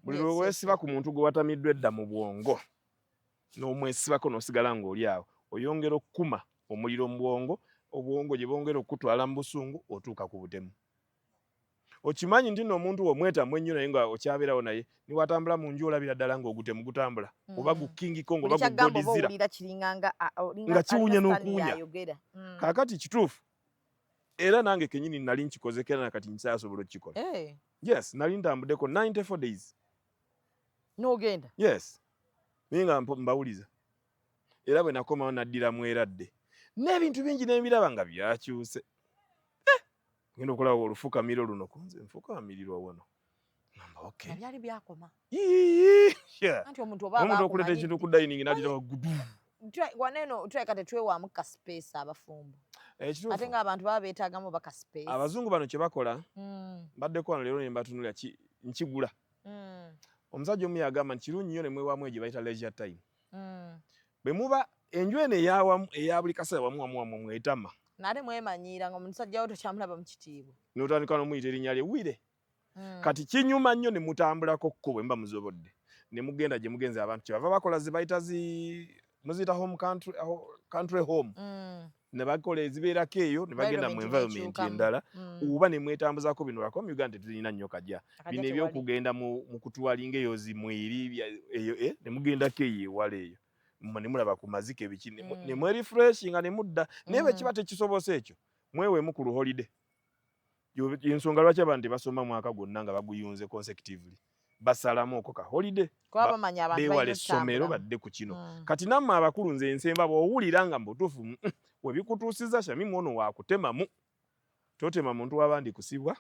E: Buli lwe weesiba ku muntu gwe watamiddwa edda mu bwongo n'omwesibako n'osigala ng'oli awo oyongera okukuma omuliro mu bwongo. Obwongo gye bwongera okutwala mu busungu otuuka ku butemu. Okimanyi nti nno omuntu omwetamu ennyo naye nga okyabeerawo naye ne watambula mu nju olabira ddala ng'ogutemu gutambula oba gukingiko ng'oba gugodizira nga kiwunya n'okuwunya. Kaakati kituufu era nange kenyini nali nkikozekera na kati nsasobola okukikola. Yes, nali ntambuddeko 94 days.
D: N'ogenda?
E: Yes. Naye nga mbawuliza. Era bwe nakomawo naddiramu eradde. N'ebintu bingi n'ebiraba nga byakyuse. Ngenda okulaba olufukamiro luno kunze nfukamirirwa wano. Namba okay.
D: Byali byakoma.
E: Anti omuntu okuleta ekintu ku dining n'adira gudu.
D: Waneno tuleka tetwewaamu ka space abafumbo. Ate ng'abantu baba beetaagamu baka space.
E: Abazungu bano kye bakola baddeko wano leero ne mbatunulira nkigula. Omusajja omu yagamba nti kirungi nnyo ne mwewaamu egyo bayita leisure time. Bwe muba enju eno eyawamu eya buli kaseera wamu mwetama
D: nate mwemanyira nga omusajja wo tokyamulaba mu kitiibwa
E: n'otandika n'omuyita erinnya lye Wire. Kati kinyuma nnyo ne mutambulako kko bwe mba muzobodde ne mugenda gye mugenze abantu kyebava bakola zibayita muziyita home country home ne bakola ezibeerako eyo ne bagenda mu environment endala oba ne mwetambuzako bino lwako mu Uganda tetulina nnyo kajja bino ebyokugenda mu kutwalinga eyo zimweri eyo ne mugendako eyo ewala eyo ne mulaba ku mazike biki ne mwerefreshinga ne mudda naye bwe kiba tekisobose ekyo mweweemu ku holiday. Ensonga lwaki abantu basoma mwaka gwonna nga baguyunze consecutively basalamu okwo ka holiday bewala essomero badde ku kino. Kati nammwe abakulu nze ensemba bw'owulira nga mbutuufu webikutuusiza Shamimu ono wakutemamu. Totema muntu w'abandi kusibwa,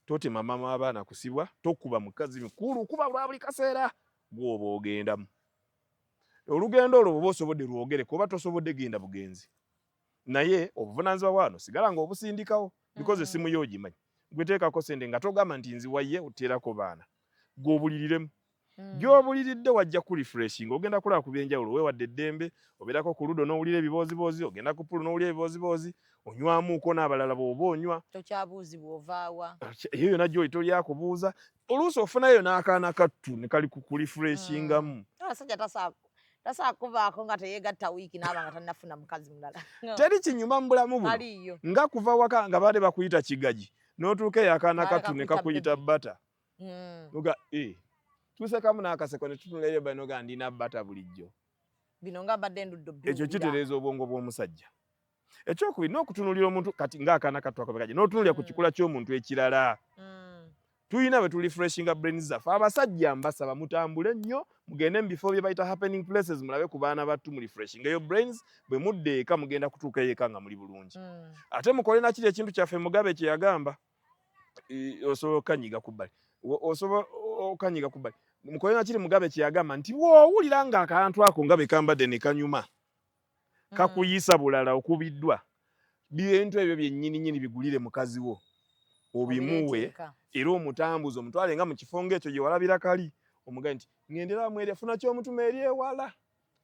E: totema mama w'abaana kusibwa, tokuba mukazi mukulu kuba lwa buli kaseera gw'oba ogendamu. Olugendo olwo bw'oba osobodde lwogere kuba tosobodde genda bugenzi. Naye obuvunaanyizibwa bwano sigala nga obusindikawo because essimu yo ogimanyi. Gwe teekako sente nga togamba nti nziwaye oteerako baana. Gw'obuliriremu. Gy'obuliridde wajja ku refreshing ogenda kulaba ku byenjawulo weewadde eddembe obeerako ku ludo n'owulira ebibooziboozi ogenda ku pulu n'owulira ebibooziboozi onywamuuko n'abalala bw'oba onywa
D: tokyabuuzibwa ovaawa
E: eyo yonna gy'oli tolyakubuuza oluusi ofunayo n'akaana kattu ne kali ku refreshingamu.
D: abasajja tasaakuvaako nga teyeegatta wiiki n'aba nga tannafuna mukazi mulala
E: teri kinyuma mu bulamu buno nga kuva waka nga baade bakuyita kigagi n'otuuka eyo akaana kattu ne kakuyita bata noga tusekamu n'akaseko ne tutunulayo bano ga ndina bata bulijjo
D: bino nga badde nduddo
E: ekyo kitereeza obwongo bw'omusajja. Ekyokubiri n'okutunulira omuntu kati ng'akaana kattu akabekaje n'otunulira ku kikula ky'omuntu ekirala. Tuyina bwe tulifreshinga brains zaffe abasajja mbasaba mutambule nnyo mugende mu bifo bye bayita happening places mulabe ku baana battu mu refreshing eyo brains bwe mudde eka mugenda kutuuka eka nga muli bulungi. Ate mukole nakiri ekintu kyaffe Mugabe kye yagamba osobola okanyiga ku bbali mukole nakiri Mugabe kye yagamba nti bw'owulira nga akantu ako nga bekambadde ne kanyuma kakuyisa bulala okubiddwa bintu ebyo byennyini bigulire mukazi wo obimuwe era omutambuze omutwale nga mu kifo ng'ekyo gye walabira kali omugabe nti ngendera mweri afuna ky'omutuma eri ewala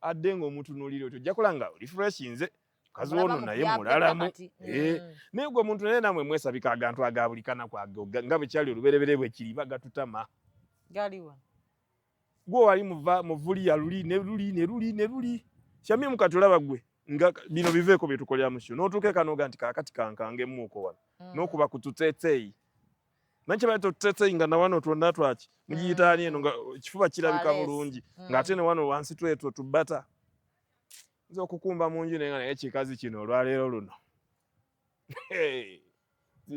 E: adde ng'omutunuulira otyo ojja kola nga refreshinze mukazi wono naye mulalamu naye gwe omuntu naye namwe mwesabika agantu aga buli kanaku nga bwe kyali oluberebere bwe kiri bagatutama
D: galiwa
E: gwe wali muvuli ya luli ne luli Shamimu katulaba gwe nga bino biveeko bye tukolera mu kyo n'otuuka eka n'oga nti kaakati kankangemuuko wano n'okuba ku tuteeteeyi nakye bali tuteeteeyi nga na wano twonna twaki mugiyitaani eno nga ekifuba kirabika bulungi ng'ate ne wano wansi twetwo tubata nze okukumba mu nju naye kikazi kino olwaleero luno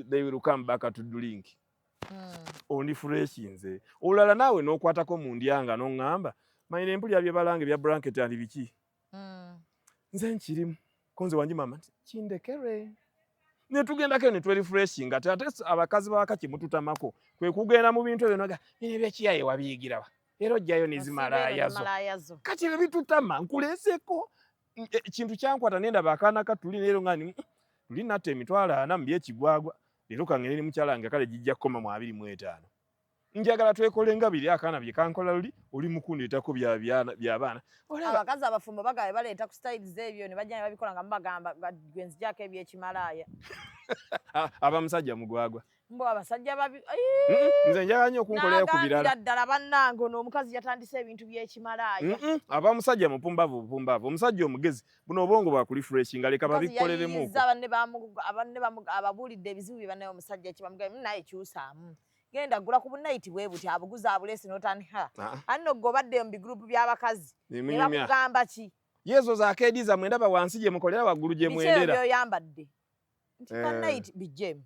E: they will come back to drink ondi freshinze olala naawe n'okwatako mu ndyanga n'oŋŋamba mayina empulira bye balange bya blanket ali biki nze nkirimu konze wanji mama nti kindekere ne tugendako ne twerefreshinga ate abakazi bawakaki mututamako kwe kugenda mu bintu ebyo noga bino ebyekiyaye wabiyigirawa era ojjayo nezimalayazo kati ebyo bitutama nkuleeseko ekintu kyankwata nendaba akaana katuli leero ngani tuli natta emitwalo 40 mu byekigwagwa leero kangene ne mukyala kale jijja kukoma mu 25 njagala twekole nga biri akaana bye kankola luli oli mukundeetako by'abaana
D: abakazi abafumbo bagabe baleeta ku styles ebyo ne bajja ne babikola nga mubagamba gwenzijako ebyekimalaaya
E: abamusajja mugwagwa
D: mbo abasajja babi
E: nze njagala nnyo okunkolera ku birala
D: ddala bannange ono omukazi yatandise ebintu by'ekimalaaya
E: abamusajja mupumbavu omusajja omugezi buno obwongo bwakulifreshinga leka babikoleremu ababuulidde ebizibu bye bannaye omusajja ekibamugamba naye kyusaamu genda gula ku bunaiti bwe buti abuguza abulesi n'otandika anno gobadde mu bigrupu by'abakazi ne bakugamba ki yezo za kedi za mwenda ba wansi gye mukolera waggulu gye mwendera
D: byo yambadde nti bunaiti bijjem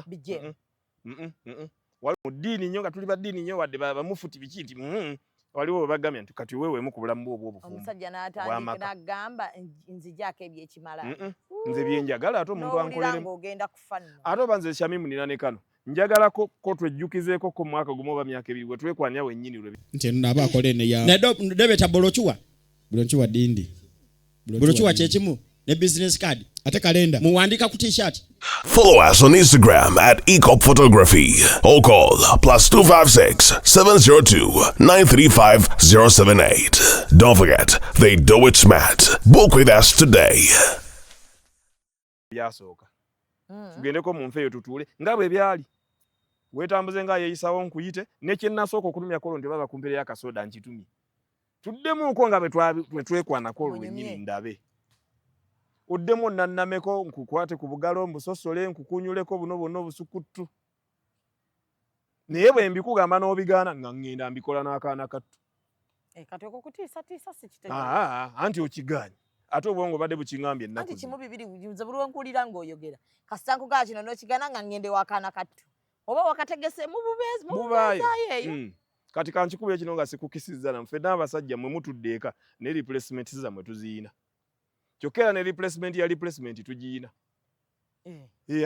D: bijjem
E: wali mu ddiini nnyo nga tuli ba ddiini nnyo wadde bamufuti biki nti waliwo bagamya nti kati wewe mu kubulamu bwo obufumbo
D: omusajja n'atandika n'agamba nzijako ebyekimala
E: nze byenjagala ate omuntu ankoleremu
D: ogenda kufanna
E: ate oba nze Shamimu nina ne kano njagala ko twejjukizeeko ko mwaka gumu oba myaka ebiri bwe twekwanya wennyini lwe
G: nti naba akole ne ya nedebeta bolochuwa dindi bolochuwa kyekimu ne business card ate kalenda muwandika ku t-shirt.
H: Follow us on Instagram at Ecop Photography or call +256 702 935 078. Don't forget, they do it smart. Book with us today.
E: Byasooka. Tugendeko mu nfeeyo tutuule nga bwe byali. Weetambuze nga yeeyisawo nkuyite n'ekyenasooka okulumya kolo nti baba kumpeera y'akasoda nkitumye. Tuddemu nga bwe twekwanako olwennyini ndabe. Oddemu nannameko nkukwate ku bugalo mbusosole nkukunyuleko buno bwonna obusukuttu. Naye bwe mbikugamba n'obigaana nga ngenda mbikola n'akaana kattu.
D: Kati okukutiisatiisa si kitegeeza.
E: Anti okigaanye. Ate obwongo badde bukingambye ennaku.
D: Anti kimu bibiri nze buli wenkuwulira ng'oyogera. Kasita nkugaa kino n'okigaana nga ngende w'akaana kattu. Oba wakategese mu bubeeza yeeyo.
E: Kati kankikubye kino nga sikukisizza na ffe n'abasajja mwe mutudde eka ne replacement zammwe tuziina. Kyokera ne replacement ya replacement tugiina.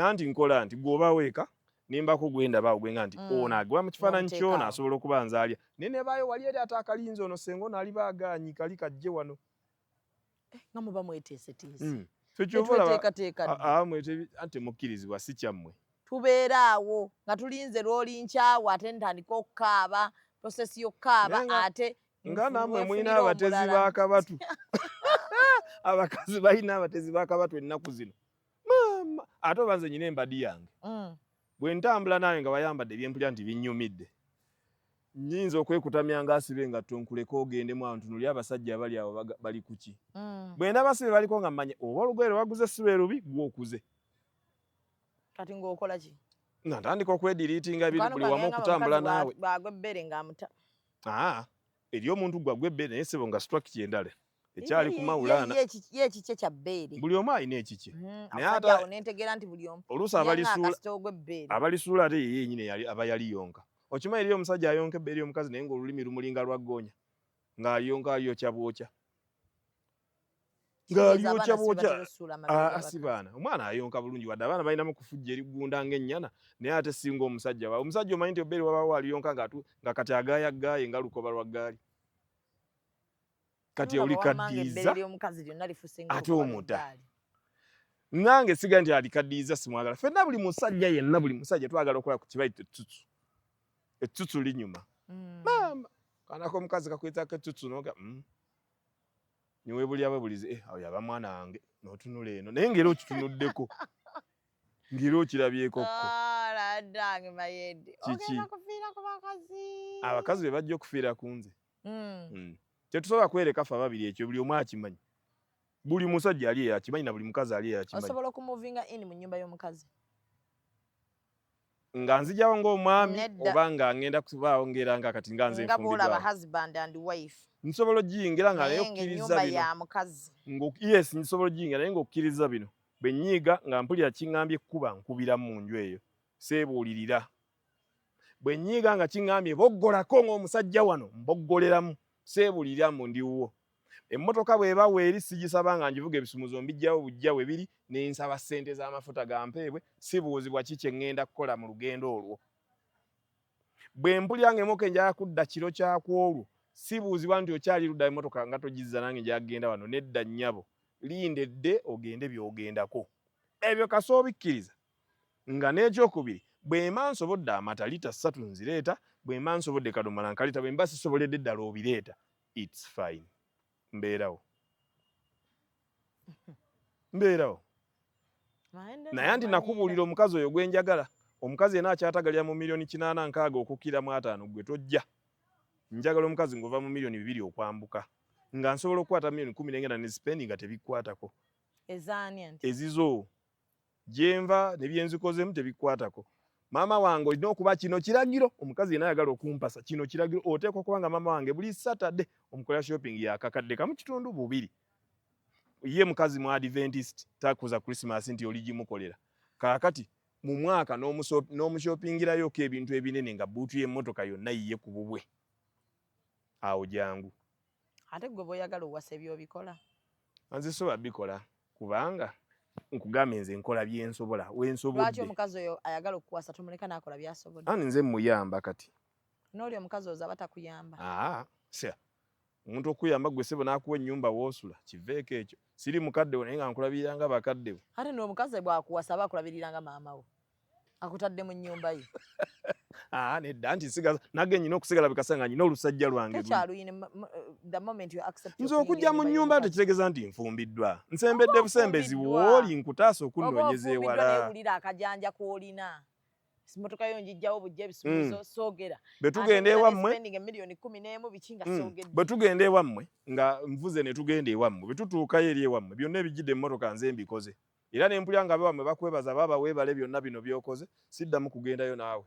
E: Anti nkola nti gwoba weeka nimbako gwenda bawo gwenga nti ona agwa mu kifaananyi kyona asobola okuba nzaalya. Nene baayo wali eri atakalinze ono sengo naali baagaanyi kali kajje wano.
D: Nga muba mweteeseteese.
E: Ante mukkirizibwa si kyammwe.
D: Tubeera awo nga tulinze lwoli nkyawo ate ntandika okukaaba prosesi y'okukaaba ate
E: nga nammwe mulina abatezi b'akabatu. Abakazi balina abatezi b'akabatu ennaku zino. Mama ate oba nze nyina embadi yange. Bwe ntambula nawe nga wayambadde ebyempulya nti binnyumidde. Nnyinza okwekutamya ng'asibe engatto nkuleko ogendemu awo ntunulye abasajja abali awo bali ku ki. Bwe ndaba sibe baliko nga mmanya oba olugoye lwaguze si lwe lubi gw'okuze.
D: Kati ng'okola ki?
E: Nga ntandika okwediriitinga biri buli wamu okutambula naawe.
D: Bagwe ebbere ng'amuta.
E: Eri omuntu gwagwe ebbere naye sebo nga sitwaki kyendala. Ekyali ku mawulana.
D: Ye ekikye kya bbeere.
E: Buli omu alina ekikye.
D: Naye ate nentegeera nti buli omu.
E: Oluusi abalisuula ate ye yennyini aba yali yonka. Okimanyi eri omusajja ayonka ebbere omukazi naye ng'olulimi lumulinga lwa ggoonya. Ng'aliyonka aliyokya bwokya. Ng'aliyokya bwokya. Asibaana. Omwana ayonka bulungi wadde abaana balinamu kufujja erigunda ng'ennyana naye ate singa omusajja. Omusajja omanyi nti ebbere wabaawo aliyonka nga kati agaayagaaye nga lukoba lwa ggaali. Kati olikaddiiza ate omuta. Nange siga nti alikaddiiza simwagala. Ffenna buli musajja yenna buli musajja twagala okukola ku kibayita ettutu. Ettutu linyuma. Mama kanako omukazi kakwetako ettutu noga niwe buli ababulize awo yaba mwana wange n'otunula eno naye ng'era okitunuddeko. Ng'era okirabyeko kko.
D: Laddange mayedde. Ogenda kufiira ku bakazi.
E: Abakazi be bajja okufiira ku nze. Tetusobola kwereka ffe ababiri ekyo buli omu akimanyi. Buli musajja ali akimanyi na buli mukazi ali akimanyi.
D: Osobola okumuvinga in mu nnyumba y'omukazi.
E: Nga nzijawo ng'omwami oba nga ngenda kubaawo ng'era nga kati nga nze
D: nfumbirwa. Nga bw'olaba husband and wife.
E: Nsobola oggiyingira nga naye okkiriza bino.
D: Ya mukazi.
E: Yes, nsobola oggiyingira naye ng'okkiriza bino. Bwe nnyiiga nga mpulira kiŋŋambye ekkuba nkubira mu nju eyo. Seebuulirira. Bwe nnyiiga nga kiŋŋambye boggolako ng'omusajja wano mboggoleramu. Seebuuliramu ndiwo. Emmotoka bw'eba weeri sigisaba nga ngivuga ebisumuzo mbijjawo bujja we biri ne nsaba ssente z'amafuta gampeebwe sibuuzibwa ki kye ŋŋenda kukola mu lugendo olwo. Bwe mpulira ng'emmotoka enjala kudda kiro kyakwolwo sibuuzibwa nti okyali ludda emmotoka nga togizza nange njala kugenda wano nedda nnyabo. Lindedde ogende by'ogendako. Ebyo kasoobikkiriza. Nga n'ekyokubiri bwe mba nsobodde amata lita 3 nzireeta bwe mba nsobodde kadomola nkalita bwe mba sisoboledde ddala obireeta. It's fine. Mbeerawo. Naye anti nakubuulira omukazi oyo gwe njagala. Omukazi yena akyatagalira mu milioni 860 okukkira mu 5 gwe tojja. Njagala omukazi ng'ova mu milioni 2 okwambuka. Nga nsobola okukwata milioni 10 ngenda ne sipendi nga tebikwatako.
D: Ezaani anti.
E: Ezizo. Gyenva ne byenzikozemu tebikwatako. Maama wange olina okuba kino kiragiro. Omukazi yena ayagala okumpasa kino kiragiro. Oteekwa kubanga maama wange buli Saturday omukola shopping yakakadde kamu kitundu 2. Ye mukazi mu Adventist takuza Christmas nti oli gimukolera. Kaakati mu mwaka n'omushoppingirayoko ebintu ebinene nga buutu y'emmotoka yonna yiye ku bubwe. Awo jangu.
D: Ate gwe bw'oyagala owasa ebyobikola?
E: Nze soba bikola kubanga nkugambye nze nkola byensobola wensobodde.
D: Lwaki omukazi oyo ayagala okukwasa tumuleka n'akola byasobodde?
E: Ani nze muyamba kati.
D: N'oli omukazi oza batakuyamba.
E: Sir. Omuntu okuyamba gwe ssebo n'akuwa ennyumba w'osula kiveeko ekyo. Siri mukadde wo naye nga nkulabirira nga bakadde bo.
D: Ate n'omukazi bw'akuwasa aba akulabirira nga maama wo. Akutadde mu nnyumba ye.
E: Nedda nti nsigaza nage nyina okusigala bikasa nga nyina olusajja lwange.
D: The moment you accept
E: nze okujja mu nnyumba tekitegeeza nti nfumbiddwa. Nsembedde busembezi bw'oli nkutaasa okunnoonyeza ewala.
D: Oba owulira akajanja k'olina. Simotoka yo njijjawo bujja ebisumuzo soogera.
E: Bwe tugenda ewammwe.
D: Million 11 bikinga soogedde.
E: Bwe tugenda ewammwe nga nvuze ne tugenda ewammwe. Bwe tutuukayo eri ewammwe byonna ebijjidde emmotoka nze mbikoze. Era ne mpulya nga abawammwe bakwebaza baba weebale byonna bino by'okoze siddamu kugendayo naawe.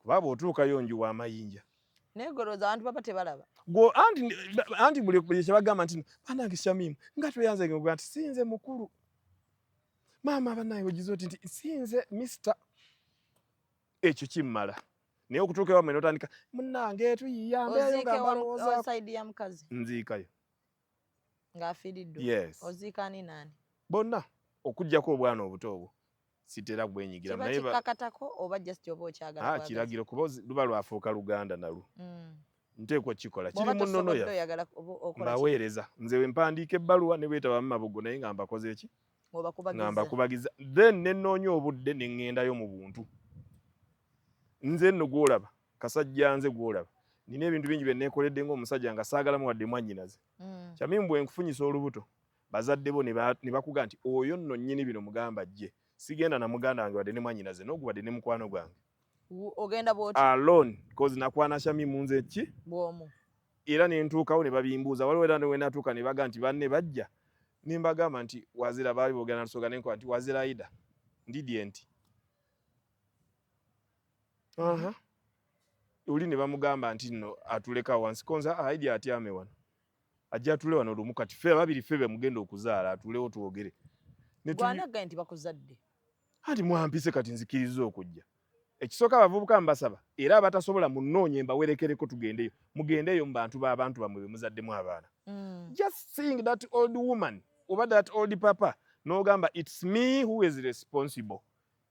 E: Kuba bw'otuukayo njuwa amayinja.
D: Negoroza abantu baba tebalaba.
E: Anti buli kye bagamba nti banange Shamimu nga tweyanze ng'oga nti sinze mukulu. Maama banaye ogize oti nti sinze Mr. Ekyo kimmala. Naye okutuuka ewammwe n'otandika munnange tuyiyambeeyo nga mbalowoozaako.
D: Oziike ya mukazi.
E: Nziikayo.
D: Ng'afiiriddwa.
E: Yes.
D: Oziika ni nani?
E: Bonna okuggyako obwana obuto obwo. Sitera gwenyigira
D: naye kikakatako oba just oba okyagala.
E: Kiragiro kuba luba lwafuuka Luganda nalu. Nteekwa kikola kiri mu nnono ya. Mbaweereza nze we mpandiika ebbaluwa ne bwetaba mu mabugo naye nga mbakoze eki? Ngamba kubagiza. Then ne nnoonya obudde ne ŋŋendayo mu buntu. Nze nno gw'olaba kasajja nze gw'olaba nina ebintu bingi bye neekoledde ng'omusajja nga saagalamu wadde mwannyinaze. Kyamimu bwe nkufunyisa olubuto bazadde bo ne bakuga nti oyo nno nnyini bino mugamba ajje. Sigenda na muganda wange wadde ne mwannyinaze n'ogubadde ne mukwano gwange.
D: Ogenda bw'oti?
E: Alone cause nakwana Shamimu nze ki?
D: Bw'omu.
E: Era ne ntuukawo ne babimbuuza waliwo era ne we natuuka ne baga nti banne bajja. Ne mbagamba nti wazira baali boogera na Lusoga ne nkola nti wazira Aida ndidye nti. Uli ne bamugamba nti nno atuleka wansi konza Aida atyame wano. Ajja atule wano lumu kati ffe ababiri ffe mugenda okuzaala atulewo tuwogere.
D: Gwanagga nti bakuzadde.
E: Ati mwampise kati nzikiriza okujja. Ekisooka abavubuka mbasaba era abatasobola munnoonye mbawerekereko tugendeyo. Mugendeyo mu bantu b'abantu bamwe be muzaddemu abaana. Just seeing that old woman oba that old papa n'ogamba it's me who is responsible.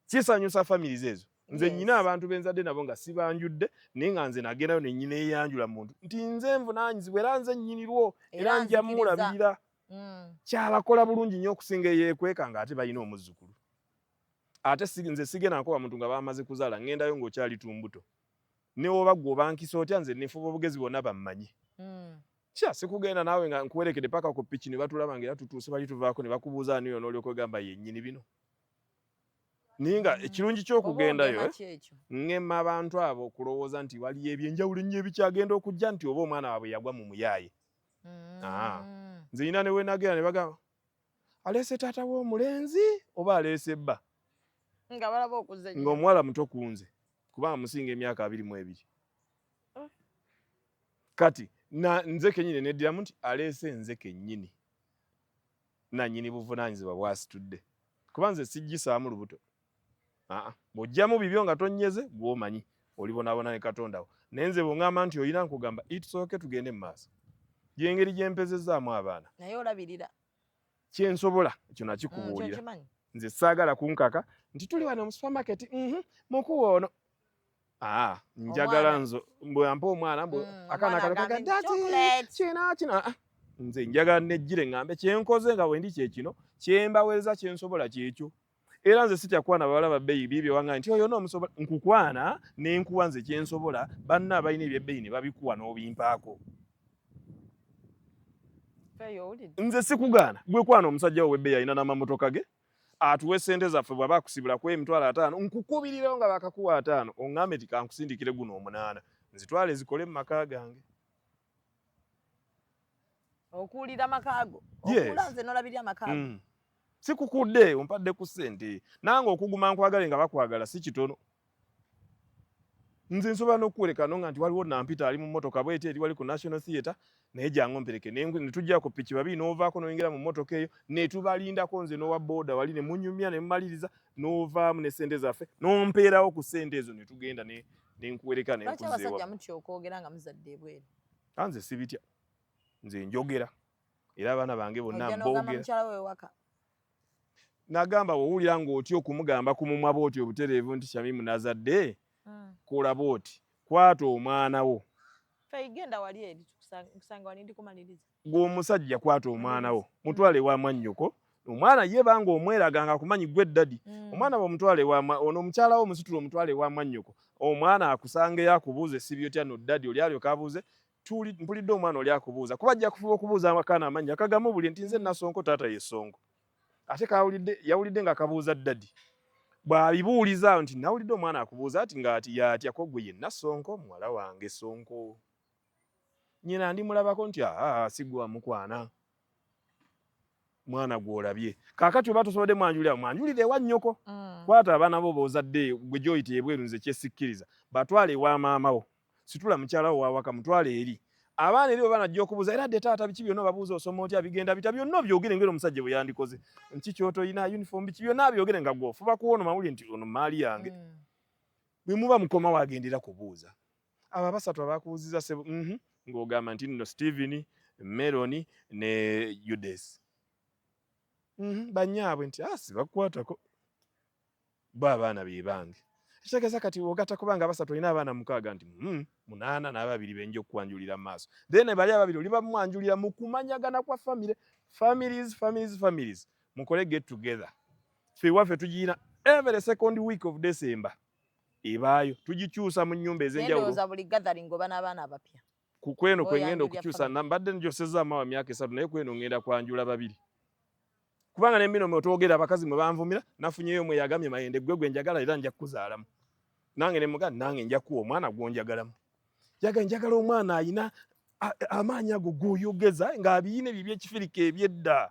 E: Kisanyusa families ezo. Nze nyina abantu benzadde nabo nga sibanjudde naye nga nze nagendayo ne nyina eyanjula muntu nti nze nvunaanyizibwa era nze nnyinirwo era nja mulabirira. Kyabakola bulungi nnyo okusinga eyeekweka ng'ate balina omuzzukulu. Ate nze sigenda nkoba muntu nga bamaze kuzaala ŋŋendayo ng'okyali tumbuto. Ne woba ggwe obankisa otya nze nefuba obugezi bwonna bammanyi. Sikugenda naawe nga nkuwerekedde paka ku ppiki ne batulaba ng'era tutuuse bali tuvaako ne bakubuuza ani ono olyoka ogamba yennyini bino. Naye nga ekirungi ky'okugendayo ŋŋemma abantu abo okulowooza nti waliyo ebyenjawulo ennyo ebikyagenda okujja nti oba omwana waabwe yagwa mu muyaaye. Nze nyina ne we nagenda ne bagamba aleese taata w'omulenzi oba aleese bba.
D: Nga balaba okuze nnyo.
E: Ng'omuwala muto ku nze kubanga musinga emyaka 22. Kati nze kennyini neddiramu nti aleese nze kennyini. Nannyini buvunaanyizibwa bw'asitudde. Kuba nze sijjisaamu lubuto. Bw'ojjamu bibyo nga tonnyeze gw'omanyi olibonaabona ne Katonda wo. Naye nze bw'oŋŋamba nti oyina nkugamba itusooke tugende mu maaso. Gyengeri gye mpezezzaamu abaana.
D: Naye olabirira.
E: Kyensobola ekyo nakikubuulira. Nze saagala kunkaka nti tuli wano mu supermarket mukuwa ono. Njagala nzo mbwe ampa omwana mbwe akaana kalekaga kina. Nze njagala nejjire ŋŋambe kyenkoze nga wendi kyekino kyembaweza kyensobola kyekyo. Era nze sitya kwana bawala babbeeyi bibyo wanga nti oyo n'omusobola nkukwana n'enkuwa nze kyensobola banna abalina ebyebbeeyi ne babikuwa n'obimpaako. Nze sikugaana gwe kwana omusajja wo w'ebbeeyi alina n'amamotoka ge atuwe ssente zaffe bw'aba akusibulako emitwalo 5 nkukubirirawo nga bakakuwa 5 oŋŋambe nti kankusindikire guno 8 nzitwale zikole mu maka gange.
D: Okuwulira makaago. Okula nze n'olabirira amakaago.
E: Sikukudde ompadde ku ssente nange okuguma nkwagale nga bakwagala si kitono. Nze nsobola n'okuwuleka no nga nti waliwo nampita ali mu mmotoka bwete eri wali ku National Theatre naye jangu mpereke ne tujja ku ppiki babiri n'ovaako n'oyingira mu mmotoka eyo ne tubalindako nze n'owa booda wali ne munyumya ne mmaliriza n'ovaamu ne ssente zaffe n'ompeerawo ku ssente ezo ne tugenda ne nkuwereka ne nkuzeewa.
D: Lwaki abasajja mutya okwogera nga muzadde ebweru?
E: Nze sibitya. Nze njogera era abaana bange bonna
D: boogera. Ojja n'ogamba mukyala we waka.
E: Nagamba wowulira ng'otya okumugamba ku mumwa bw'oti obutereevu nti Shamimu nazadde kola bw'oti kwata omwana wo.
D: Ffe genda wali eri tukusaba. kusanga wani ndi kumaliriza.
E: Gw'omusajja kwata omwana wo mutwale wa mwannyoko omwana ye banga omweraganga kumanyi gwe daddy omwana bw'omutwale wa ono omukyala wo musitula omutwale wa mwannyoko omwana akusange yakubuuze sibyo tya no daddy oli alyo kabuuze mpulidde omwana oli akubuuza kuba ajja kufuba okubuuza akaana amannya akagamu buli nti nze Nasonko taata ye Sonko ate yawulidde nga kabuuza daddy bw'abibuuliza nti nawulidde omwana akubuuza ati ng'ati yatya ko gwe ye Nasonko muwala wange Sonko nyina ndimulabako nti sigwa mukwana mwana gw'olabye kaakati oba tosobodde mwanjulire ewa nnyoko kwata abaana bo b'ozadde gwe gy'oyita ebweru nze kyesikkiriza batwale ewa maama wo situla mukyala wo wawaka mutwale eri abaana eri oba najja okubuuza era dde taata biki byonna obabuuza osoma otya bigenda bita byonna obyogere ngeri omusajja bwe yandikoze nki kyotoyina uniform biki byonna abyogere nga gw'ofuba kuwona mawulire nti ono maali yange bwe muba mukoma wagendera kubuuza abo abasatu abakubuuziza sebo ng'ogamba nti nno Steven Meloni ne Judes banyaabwe nti sibakukwatako bo abaana be bange ekitegeeza kati ogatta kubanga abasatu olina abaana mukaaga nti 8 n'ababiri benja okukwanjulira mu maaso then bali ababiri oli bamwanjulira mu kumanyagana kwa families mukole get together ffe waffe tugiina every second week of December ebaayo tugikyusa mu nnyumba ez'enjawulo
D: buli gathering oba n'abaana abapya
E: kweno kwengenda okukyusa mbadde njosezza maawa myaka 3 naye kweno ngenda kwanjula babiri kubanga n'emmino mwotwogera abakazi mwe banvumira nafunyeyo mwe yagamye mayende gwe njagala era nja kukuzaalamu nange ne muganda nange nja kuwa omwana gw'onjagalamu njagala omwana ayina amaanyi ago g'oyogeza ng'abiyina ebyo by'ekifirika ebyedda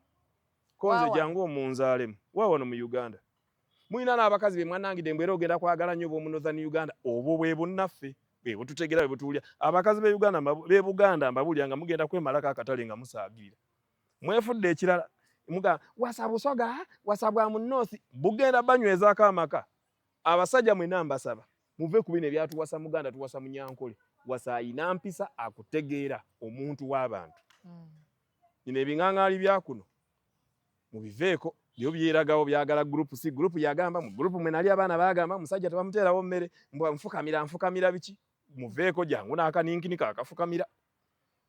E: konze jangu omunzaalemu wawano mu Uganda mulina n'abakazi be mwanangidde mbwera ogenda kwagala nnyo b'omu Northern Uganda obwo bwe bunnaffe bwe bututegera bwe butuwulya abakazi be Buganda mbabulya nga mugenda kwemalako akatale nga musaagirira mwefudde ekirala muga wasabusoga wasabwa mu North bugenda banywezaako amaka abasajja mwena mbasaba muve ku bino ebyatuwasa muganda tuwasa munyankole wasayina mpisa akutegeera omuntu w'abantu bino ebiŋŋaŋaali byakuno mubiveeko byo byeragawo byagala group C group yagamba mu group mwe nali abaana bagamba musajja tebamuteerawo mmere mbwa nfukamira biki muveeko jangu n'akaninkini kaakafukamira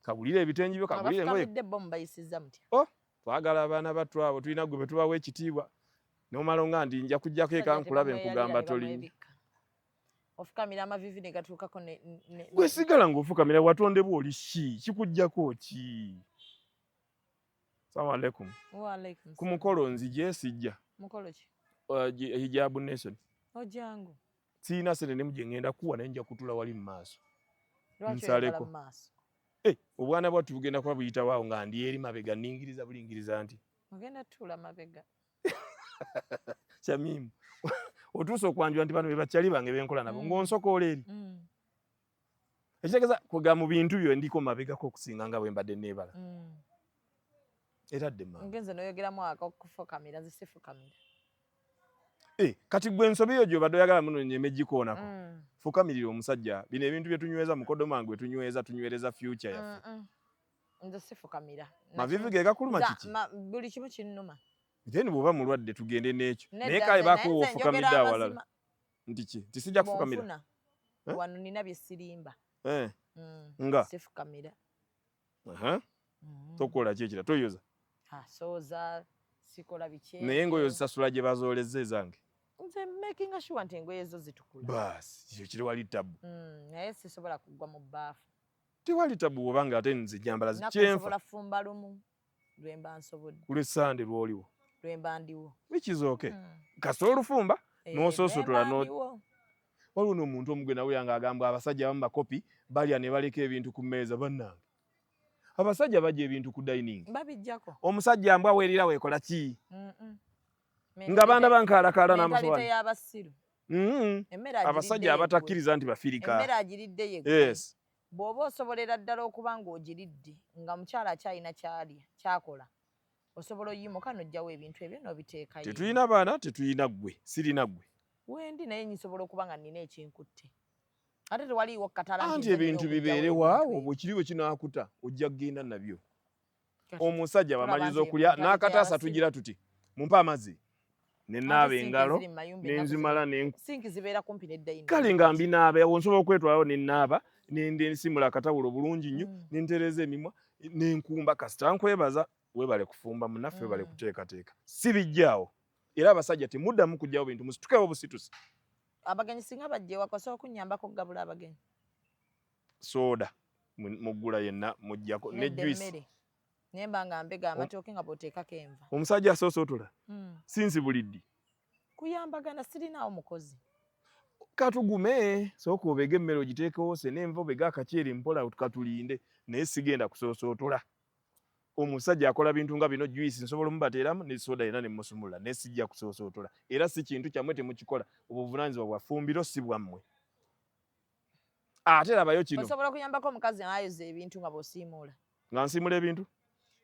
E: kagulire ebitengi byo kagulire ngoye twagala abaana battu abo tulina gwe betubawo ekitiibwa n'omala nga ndi nja kujjako eka nkulabe nkugamba tolinyi
D: ofukamira amavivi ne gatuukako
E: gwe sigala ng'ofukamira watondebwa oli kikujjako ki salamu alaikum ku mukolo nzije sijja hijabu nation
D: ojangu
E: siina sente ne mugye ngenda kuwa naye nja kutula wali mu maaso nsaleko obwana bwattu bugenda kuba buyitawaawo nga ndi eri mabega ningiriza bulingiriza nti
D: ogenda tula mabega
E: kyamimu otuusa okwanjula nti bano be bakyali bange benkola nabo ng'onsokoola eri ekitegeeza kwega mu bintu byo ndiko mabegako okusinga nga bwe mbadde neebala era dde mama
D: ngenze noyogeramu akakufukamira zisifukamira
E: kati gwe ensobi eyo gy'obadde oyagala muno nyeme gikoonako fukamirira omusajja bino ebintu bye tunyweza mukodomange bwe tunywereza future yaffe
D: nze sifukamira
E: mavivi ge gakuluma kiki
D: buli kimu kinnuma
E: then bw'oba mulwadde tugende n'ekyo naye kale bakuwa ofukamidde awalala nti ki tisijja kufukamira
D: wano nina bye sirimba
E: nga
D: sifukamira
E: tokola ki ekira toyoza
D: sooza sikola biki
E: naye engoye ozisasula gye bazoolezza ezange
D: nze making sure nti engoye ezo zitukula
E: baasi ekyo kiri wali tabu
D: naye sisobola kugwa mu bbaafu
E: tewali tabu obanga ate nze jambala zikyenfa
D: nakusobola fumba lumu lwemba nsobodde
E: ku lwessande lw'oliwo
D: lwemba ndiwo
E: bikizooke kasita olufumba n'osoosotola waliwo n'omuntu omugwe nawulira ng'agamba abasajja abamu bakopi balya ne baleka ebintu ku mmeeza bannange abasajja bajja ebintu ku dining
D: babijjako
E: omusajja mbwa weerira weekola ki nga baana bankaalakaala n'amasowaani abasajja abatakkiriza nti bafirika
D: emmere agiridde ye bw'oba osobolera ddala okuba ng'ogiridde nga mukyala akyalina kyalya kyakola osobola oyimuka n'ojjawo ebintu ebyo n'obiteekayo
E: tetulina baana tetulina ggwe sirina ggwe
D: wendi naye nyisobola okuba nga nina ekinkutte ate tewaliiwo katala
E: anti ebintu bibeere waawo bwe kiri bwe kinaakuta ojja kugenda nabyo omusajja bamaliriza okulya n'akataasa tugira tuti mumpe amazzi nenaaba engalo nenzimala
D: sinki zibeera kumpi ne dining
E: kale nga mbinaaba nsobola okwetwalawo nenaaba nsimula akatawulo bulungi nnyo nentereza emimwa nenkumba kasita nkwebaza webale kufumba munaffe webale kuteekateeka si bijjaawo era abasajja temuddamu kujjawo bintu musitukewo busitusi
D: abagenyi singa bajje wakosobola okunyambako okugabula abagenyi
E: soda muggula yenna mujjako ne juice
D: nemba nga mbega amatooke nga boteekako enva
E: omusajja asoosootula sinsi buliddi
D: kuyambagana sirinaawo mukozi
E: katugume sooka obega emmere ogiteekewo se n'enva obega akaceeri mpola katulinde naye sigenda kusoosootola omusajja akola bintu nga bino juice nsobola omubateeramu ne soda yenna ne musumula naye sijja kusoosootola era si kintu kyammwe temukikola obuvunaanyizibwa bwa fumbiro si bwammwe ate labayo kino
D: osobola okuyambako omukazi n'ayoza ebintu nga bw'osiimuula
E: nga nsiimula ebintu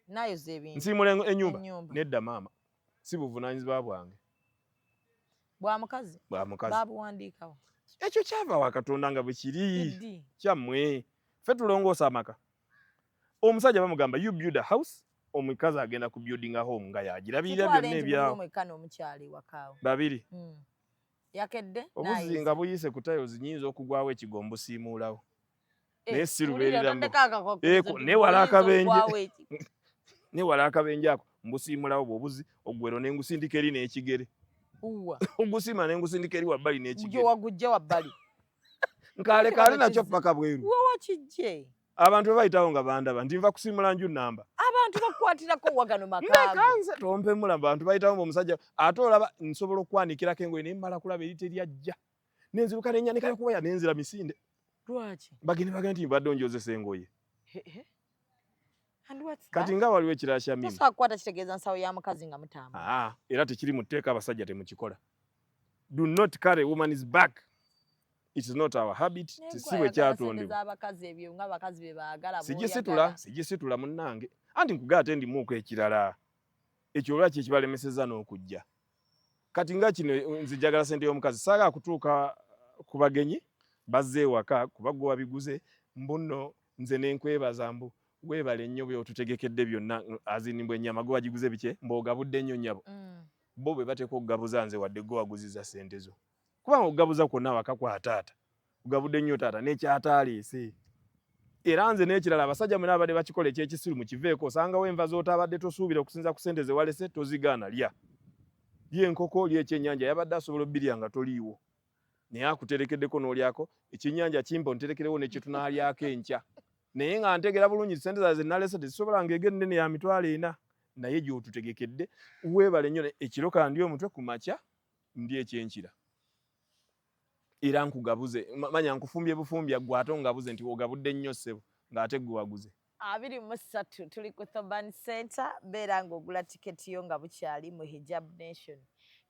D: n'ayoza ebintu
E: nsiimula ennyumba nedda maama si buvunaanyizibwa bwange
D: bwa mukazi babuwandiikawo
E: ekyo kyava wa Katonda nga bwe kiri kyammwe ffe tulongoosa amaka omusajja bamugamba you build a house omukazi agenda ku building a home nga yagirabirira byonna ebyawo babiri
D: yakedde
E: obuzi nga buyise ku tiles nyinza okugwawo ekigombo simuulawo naye sirubeerera newala akabenje ako mbusiimulawo bwobuzi ogwero nengusindika eri n'ekigere ogusima nengusindika eri wabbali n'ekigere
D: wagujja wabbali
E: nkalekaale nakyo paka bweru
D: wawakijje
E: abantu bebayitawo nga bandaba ntinva kusiimula nju namba
D: abantu bakukwatirako wagano
E: makakanze tompemula abantu bayitawo ngaomusajja ate olaba nsobola okwanikirako engoye naye mmala kulaba eri teryajja nenziruka nenyanikayo kuwaya nenzira misinde
D: lwaki
E: bagenda nti mbadde onjozesa engoye kati nga waliwo ekirala kya mimi
D: tosakukwata kitegeeza nsawo ya mukazi nga mutamba
E: era tekiri mu tteeka abasajja temukikola do not carry woman is back it is not our habit si bwe kyatondebwa sigisitula munnange anti nkugaa ate ndimuuko ekirala ekyo olwaki ekibalemeseza n'okujja kati nga kino nzijagala sente y'omukazi saaga kutuuka ku bagenyi bazze ewaka kuba gwe wabiguze mbuno nze nenkwebaza mbu weebale nnyo byotutegekedde byonna azinimbwa ennyama gwe wagiguze bike mb'ogabudde nnyo nnyabo bo bwe bateeka okugabuza nze wadde gwe waguziza sente zo kubanga okugabuza kwonna waka kwa taata ogabudde nnyo taata n'ekyataaleese era nze n'ekirala abasajja mwena abadde bakikola ekyekisiru mukiveeko osangawo enva z'otabadde tosuubira okusinza ku sente ze walese tozigaana lya enkoko lya ekyennyanja yabadde asobola obbirya nga toliiwo naye akuterekeddeko n'olyako ekyennyanja kimpa onterekerewo nekyo tunaalyako enkya naye nga ntegera bulungi sente zaze nalese tezisobola ng'ege nnene ya mitwalo 4 naye gy'otutegekedde weebale nnyo ekiro kandi omutwe ku makya ndi ekyenkira era nkugabuze manya nkufumbye bufumbya gwe ate ongabuze nti ogabudde nnyo ssebo ng'ate gwe waguze
D: 23 tuli ku Thoban Center beera ng'ogula tiketi yo nga bukyali mu Hijab Nation.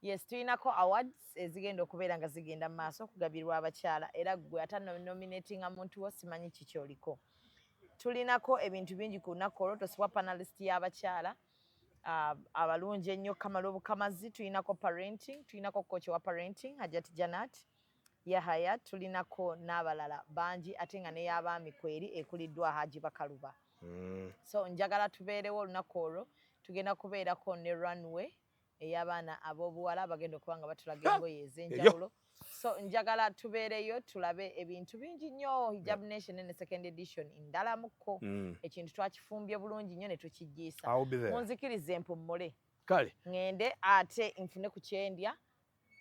D: Yes, tulinako awards ezigenda okubeera nga zigenda mu maaso okugabirwa abakyala era gwe ate nominating omuntu wo simanyi kikyoliko. Tulinako ebintu bingi ku lunaku olwo tosibwa panelist y'abakyala abalungi ennyo Kamala Obukamazi, tulinako parenting, tulinako coach wa parenting Hajati Janat Yahaya, tulinako n'abalala bangi ate nga n'ey'abaami kweri ekuliddwa Haji Bakaluba. So njagala tubeerewo olunaku olwo tugenda kubeerako ne runway ey'abaana ab'obuwala bagenda okuba nga batulaga engoye ez'enjawulo. So njagala tubeereyo tulabe ebintu bingi nnyo Hijab Nation ne second edition ndalamuko ekintu twakifumbye bulungi nnyo ne tukijjiisa munzikirize mpummule
E: kale
D: ngende ate nfune ku kyendya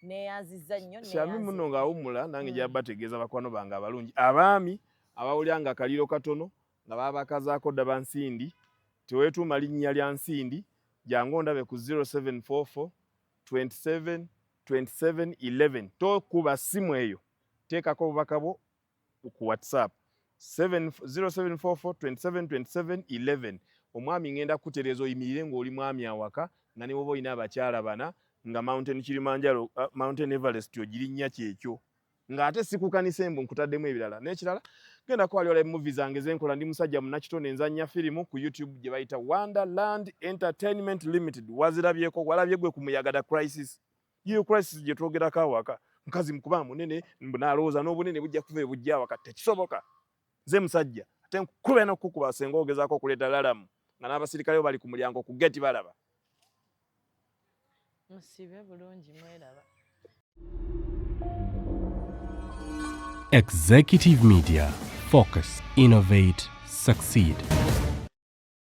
D: neyanziza nnyo
E: kyami muno ng'awummula nange gyabategeeza bakwano bange abalungi abaami abawulira nga kaliro katono nga babakazaako ddaba Nsindi teweetuuma linnya lya Nsindi jangu ondabe ku 0744 27 27 11 tokuba simu eyo teekako obubaka bwo ku WhatsApp 0744 27 27 11 omwami ngenda kutereeza oyimirire ng'oli mwami awaka nga ne bwoba olina abakyala bana nga Mountain Kilimanjaro Mountain Everest ogirinnya kyekyo ng'ate sikukanisa embu nkutaddemu ebirala n'ekirala genda kwaliola movie zange zenkola ndi musajja munakitone nzannya firimu ku YouTube gye bayita Wonderland Entertainment Limited wazirabyeko walabye gwe ku Muyagada Crisis yiyo crisis gye twogerako awaka mukazi mukuba munene nalowooza n'obunene bujja kuva ebujja awaka tekisoboka nze musajja ate nkukuba n'okukuba senga ogezaako okuleeta lalamu nga n'abasirikale bali ku mulyango ku geti balaba
D: musibe bulungi mweraba.
B: Executive Media focus, innovate, succeed.